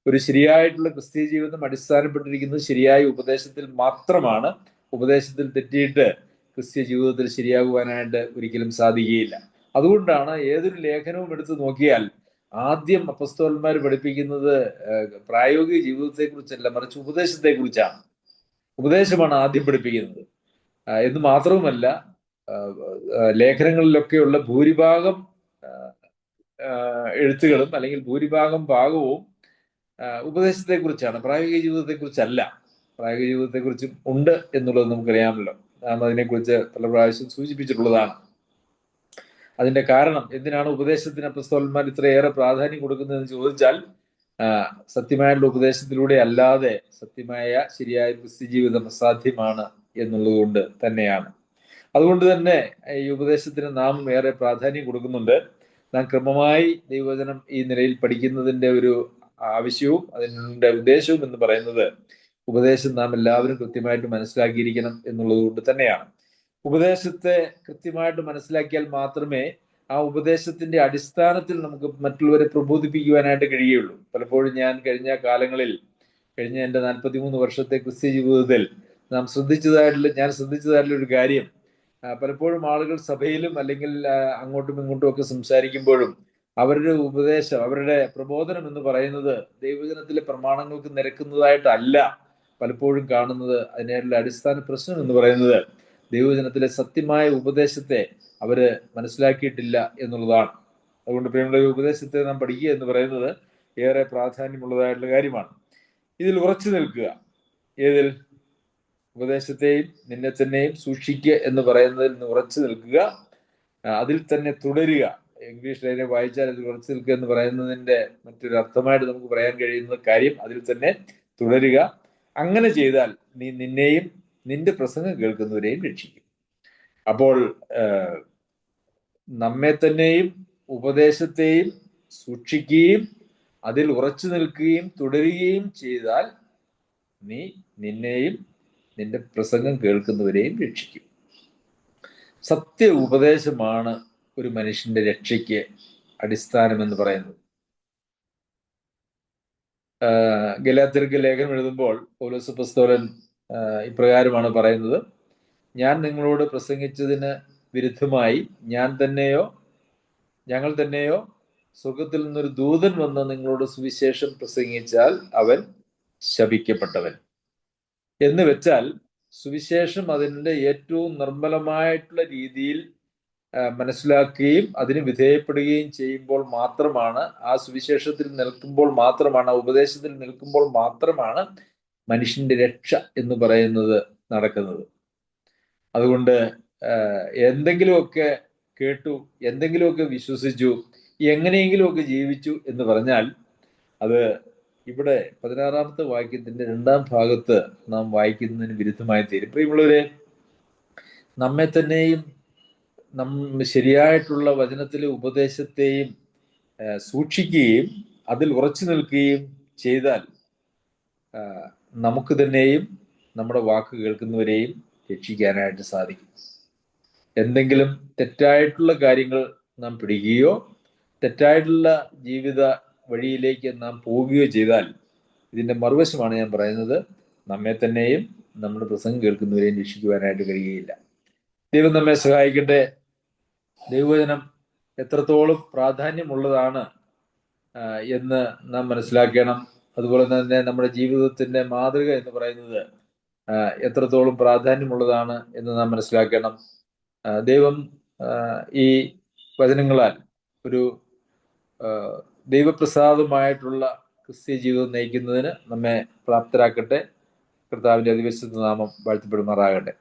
ഒരു ശരിയായിട്ടുള്ള ക്രിസ്തീയ ജീവിതം അടിസ്ഥാനപ്പെട്ടിരിക്കുന്നത് ശരിയായ ഉപദേശത്തിൽ മാത്രമാണ്. ഉപദേശത്തിൽ തെറ്റിയിട്ട് ക്രിസ്തീയ ജീവിതത്തിൽ ശരിയാകുവാനായിട്ട് ഒരിക്കലും സാധിക്കുകയില്ല. അതുകൊണ്ടാണ് ഏതൊരു ലേഖനവും എടുത്ത് നോക്കിയാൽ ആദ്യം അപ്പോസ്തലന്മാർ പഠിപ്പിക്കുന്നത് പ്രായോഗിക ജീവിതത്തെ കുറിച്ചല്ല, മറിച്ച് ഉപദേശത്തെ കുറിച്ചാണ്. ഉപദേശമാണ് ആദ്യം പഠിപ്പിക്കുന്നത് എന്ന് മാത്രവുമല്ല, ലേഖനങ്ങളിലൊക്കെയുള്ള ഭൂരിഭാഗം എഴുത്തുകളും അല്ലെങ്കിൽ ഭൂരിഭാഗം ഭാഗവും ഉപദേശത്തെ കുറിച്ചാണ്, പ്രായോഗിക ജീവിതത്തെ കുറിച്ചല്ല. പ്രായോഗിക ജീവിതത്തെ കുറിച്ചും ഉണ്ട് എന്നുള്ളത് നമുക്കറിയാമല്ലോ. നാം അതിനെക്കുറിച്ച് പല പ്രാവശ്യം സൂചിപ്പിച്ചിട്ടുള്ളതാണ്. അതിന്റെ കാരണം എന്തിനാണ് ഉപദേശത്തിന് അപ്പോസ്തലന്മാർ ഇത്രയേറെ പ്രാധാന്യം കൊടുക്കുന്നതെന്ന് ചോദിച്ചാൽ, സത്യമായുള്ള ഉപദേശത്തിലൂടെ അല്ലാതെ സത്യമായ ശരിയായ ക്രിസ്ത്യ ജീവിതം അസാധ്യമാണ് എന്നുള്ളത് തന്നെയാണ്. അതുകൊണ്ട് തന്നെ ഈ ഉപദേശത്തിന് നാം ഏറെ പ്രാധാന്യം കൊടുക്കുന്നുണ്ട്. നാം ക്രമമായി ദൈവവചനം ഈ നിലയിൽ പഠിക്കുന്നതിന്റെ ഒരു ആവശ്യവും അതിൻ്റെ ഉദ്ദേശവും എന്ന് പറയുന്നത് ഉപദേശം നാം എല്ലാവരും കൃത്യമായിട്ട് മനസ്സിലാക്കിയിരിക്കണം എന്നുള്ളത് കൊണ്ട് തന്നെയാണ്. ഉപദേശത്തെ കൃത്യമായിട്ട് മനസ്സിലാക്കിയാൽ മാത്രമേ ആ ഉപദേശത്തിന്റെ അടിസ്ഥാനത്തിൽ നമുക്ക് മറ്റുള്ളവരെ പ്രബോധിപ്പിക്കുവാനായിട്ട് കഴിയുള്ളൂ. പലപ്പോഴും ഞാൻ കഴിഞ്ഞ എൻ്റെ 43 വർഷത്തെ ക്രിസ്ത്യ ജീവിതത്തിൽ ഞാൻ ശ്രദ്ധിച്ചതായിട്ടുള്ള ഒരു കാര്യം, പലപ്പോഴും ആളുകൾ സഭയിലും അല്ലെങ്കിൽ അങ്ങോട്ടും ഇങ്ങോട്ടും ഒക്കെ സംസാരിക്കുമ്പോഴും അവരുടെ ഉപദേശം, അവരുടെ പ്രബോധനം എന്ന് പറയുന്നത് ദൈവവചനത്തിലെ പ്രമാണങ്ങൾക്ക് നിരക്കുന്നതായിട്ടല്ല പലപ്പോഴും കാണുന്നത്. അതിനുള്ള അടിസ്ഥാന പ്രശ്നം എന്ന് പറയുന്നത് ദൈവവചനത്തിലെ സത്യമായ ഉപദേശത്തെ അവര് മനസ്സിലാക്കിയിട്ടില്ല എന്നുള്ളതാണ്. അതുകൊണ്ട് പ്രിയമുള്ള ഉപദേശത്തെ നാം പഠിക്കുക എന്ന് പറയുന്നത് ഏറെ പ്രാധാന്യമുള്ളതായിട്ടുള്ള കാര്യമാണ്. ഇതിൽ ഉറച്ചു നിൽക്കുക. ഏതിൽ? ഉപദേശത്തെയും നിന്നെ തന്നെയും സൂക്ഷിക്കുക എന്ന് പറയുന്നതിൽ നിന്ന് ഉറച്ചു നിൽക്കുക, അതിൽ തന്നെ തുടരുക. ഇംഗ്ലീഷിൽ അതിനെ വായിച്ചാൽ അതിൽ ഉറച്ചു നിൽക്കുക എന്ന് പറയുന്നതിന്റെ മറ്റൊരു അർത്ഥമായിട്ട് നമുക്ക് പറയാൻ കഴിയുന്ന കാര്യം അതിൽ തന്നെ തുടരുക. അങ്ങനെ ചെയ്താൽ നീ നിന്നെയും നിന്റെ പ്രസംഗം കേൾക്കുന്നവരെയും രക്ഷിക്കും. അപ്പോൾ നമ്മെ തന്നെയും ഉപദേശത്തെയും സൂക്ഷിക്കുകയും അതിൽ ഉറച്ചു നിൽക്കുകയും തുടരുകയും ചെയ്താൽ നീ നിന്നെയും നിന്റെ പ്രസംഗം കേൾക്കുന്നവരെയും രക്ഷിക്കും. സത്യ ഉപദേശമാണ് ഒരു മനുഷ്യന്റെ രക്ഷയ്ക്ക് അടിസ്ഥാനം എന്ന് പറയുന്നത്. ഗലാത്യർക്ക് ലേഖനം എഴുതുമ്പോൾ പൗലോസ് അപ്പോസ്തലൻ ഇപ്രകാരമാണ് പറയുന്നത്: ഞാൻ നിങ്ങളോട് പ്രസംഗിച്ചതിന് വിരുദ്ധമായി ഞങ്ങൾ തന്നെയോ സ്വർഗത്തിൽ നിന്നൊരു ദൂതൻ വന്ന് നിങ്ങളോട് സുവിശേഷം പ്രസംഗിച്ചാൽ അവൻ ശപിക്കപ്പെട്ടവൻ. എന്ന് വെച്ചാൽ സുവിശേഷം അതിൻ്റെ ഏറ്റവും നിർമ്മലമായിട്ടുള്ള രീതിയിൽ മനസ്സിലാക്കുകയും അതിന് വിധേയപ്പെടുകയും ചെയ്യുമ്പോൾ മാത്രമാണ്, ആ സുവിശേഷത്തിൽ നിൽക്കുമ്പോൾ മാത്രമാണ്, ആ ഉപദേശത്തിൽ നിൽക്കുമ്പോൾ മാത്രമാണ് മനുഷ്യന്റെ രക്ഷ എന്ന് പറയുന്നത് നടക്കുന്നത്. അതുകൊണ്ട് എന്തെങ്കിലുമൊക്കെ കേട്ടു, എന്തെങ്കിലുമൊക്കെ വിശ്വസിച്ചു, എങ്ങനെയെങ്കിലുമൊക്കെ ജീവിച്ചു എന്ന് പറഞ്ഞാൽ അത് ഇവിടെ 16-ാമത്തെ വാക്യത്തിന്റെ 2-ാം ഭാഗത്ത് നാം വായിക്കുന്നതിന് വിരുദ്ധമായി തീരും. പ്രിയമുള്ളവരെ, നമ്മെ തന്നെയും ശരിയായിട്ടുള്ള വചനത്തിലെ ഉപദേശത്തെയും സൂക്ഷിക്കുകയും അതിൽ ഉറച്ചു നിൽക്കുകയും ചെയ്താൽ നമുക്ക് തന്നെയും നമ്മുടെ വാക്ക് കേൾക്കുന്നവരെയും രക്ഷിക്കാനായിട്ട് സാധിക്കും. എന്തെങ്കിലും തെറ്റായിട്ടുള്ള കാര്യങ്ങൾ നാം പിടിക്കുകയോ തെറ്റായിട്ടുള്ള ജീവിത വഴിയിലേക്ക് നാം പോവുകയോ ചെയ്താൽ ഇതിന്റെ മറുവശമാണ് ഞാൻ പറയുന്നത്, നമ്മെ തന്നെയും നമ്മുടെ പ്രസംഗം കേൾക്കുന്നവരെയും രക്ഷിക്കുവാനായിട്ട് കഴിയുകയില്ല. ദൈവം നമ്മെ സഹായിക്കട്ടെ. ദൈവവചനം എത്രത്തോളം പ്രാധാന്യമുള്ളതാണ് എന്ന് നാം മനസ്സിലാക്കണം. അതുപോലെ തന്നെ നമ്മുടെ ജീവിതത്തിന്റെ മാതൃക എന്ന് പറയുന്നത് എത്രത്തോളം പ്രാധാന്യമുള്ളതാണ് എന്ന് നാം മനസ്സിലാക്കണം. ദൈവം ഈ വചനങ്ങളാൽ ഒരു ദൈവപ്രസാദമായിട്ടുള്ള ക്രിസ്ത്യ ജീവിതം നയിക്കുന്നതിന് നമ്മെ പ്രാപ്തരാക്കട്ടെ. കർത്താവിന്റെ അതിപരിശുദ്ധ നാമം വാഴ്ത്തപ്പെടുമാറാകട്ടെ.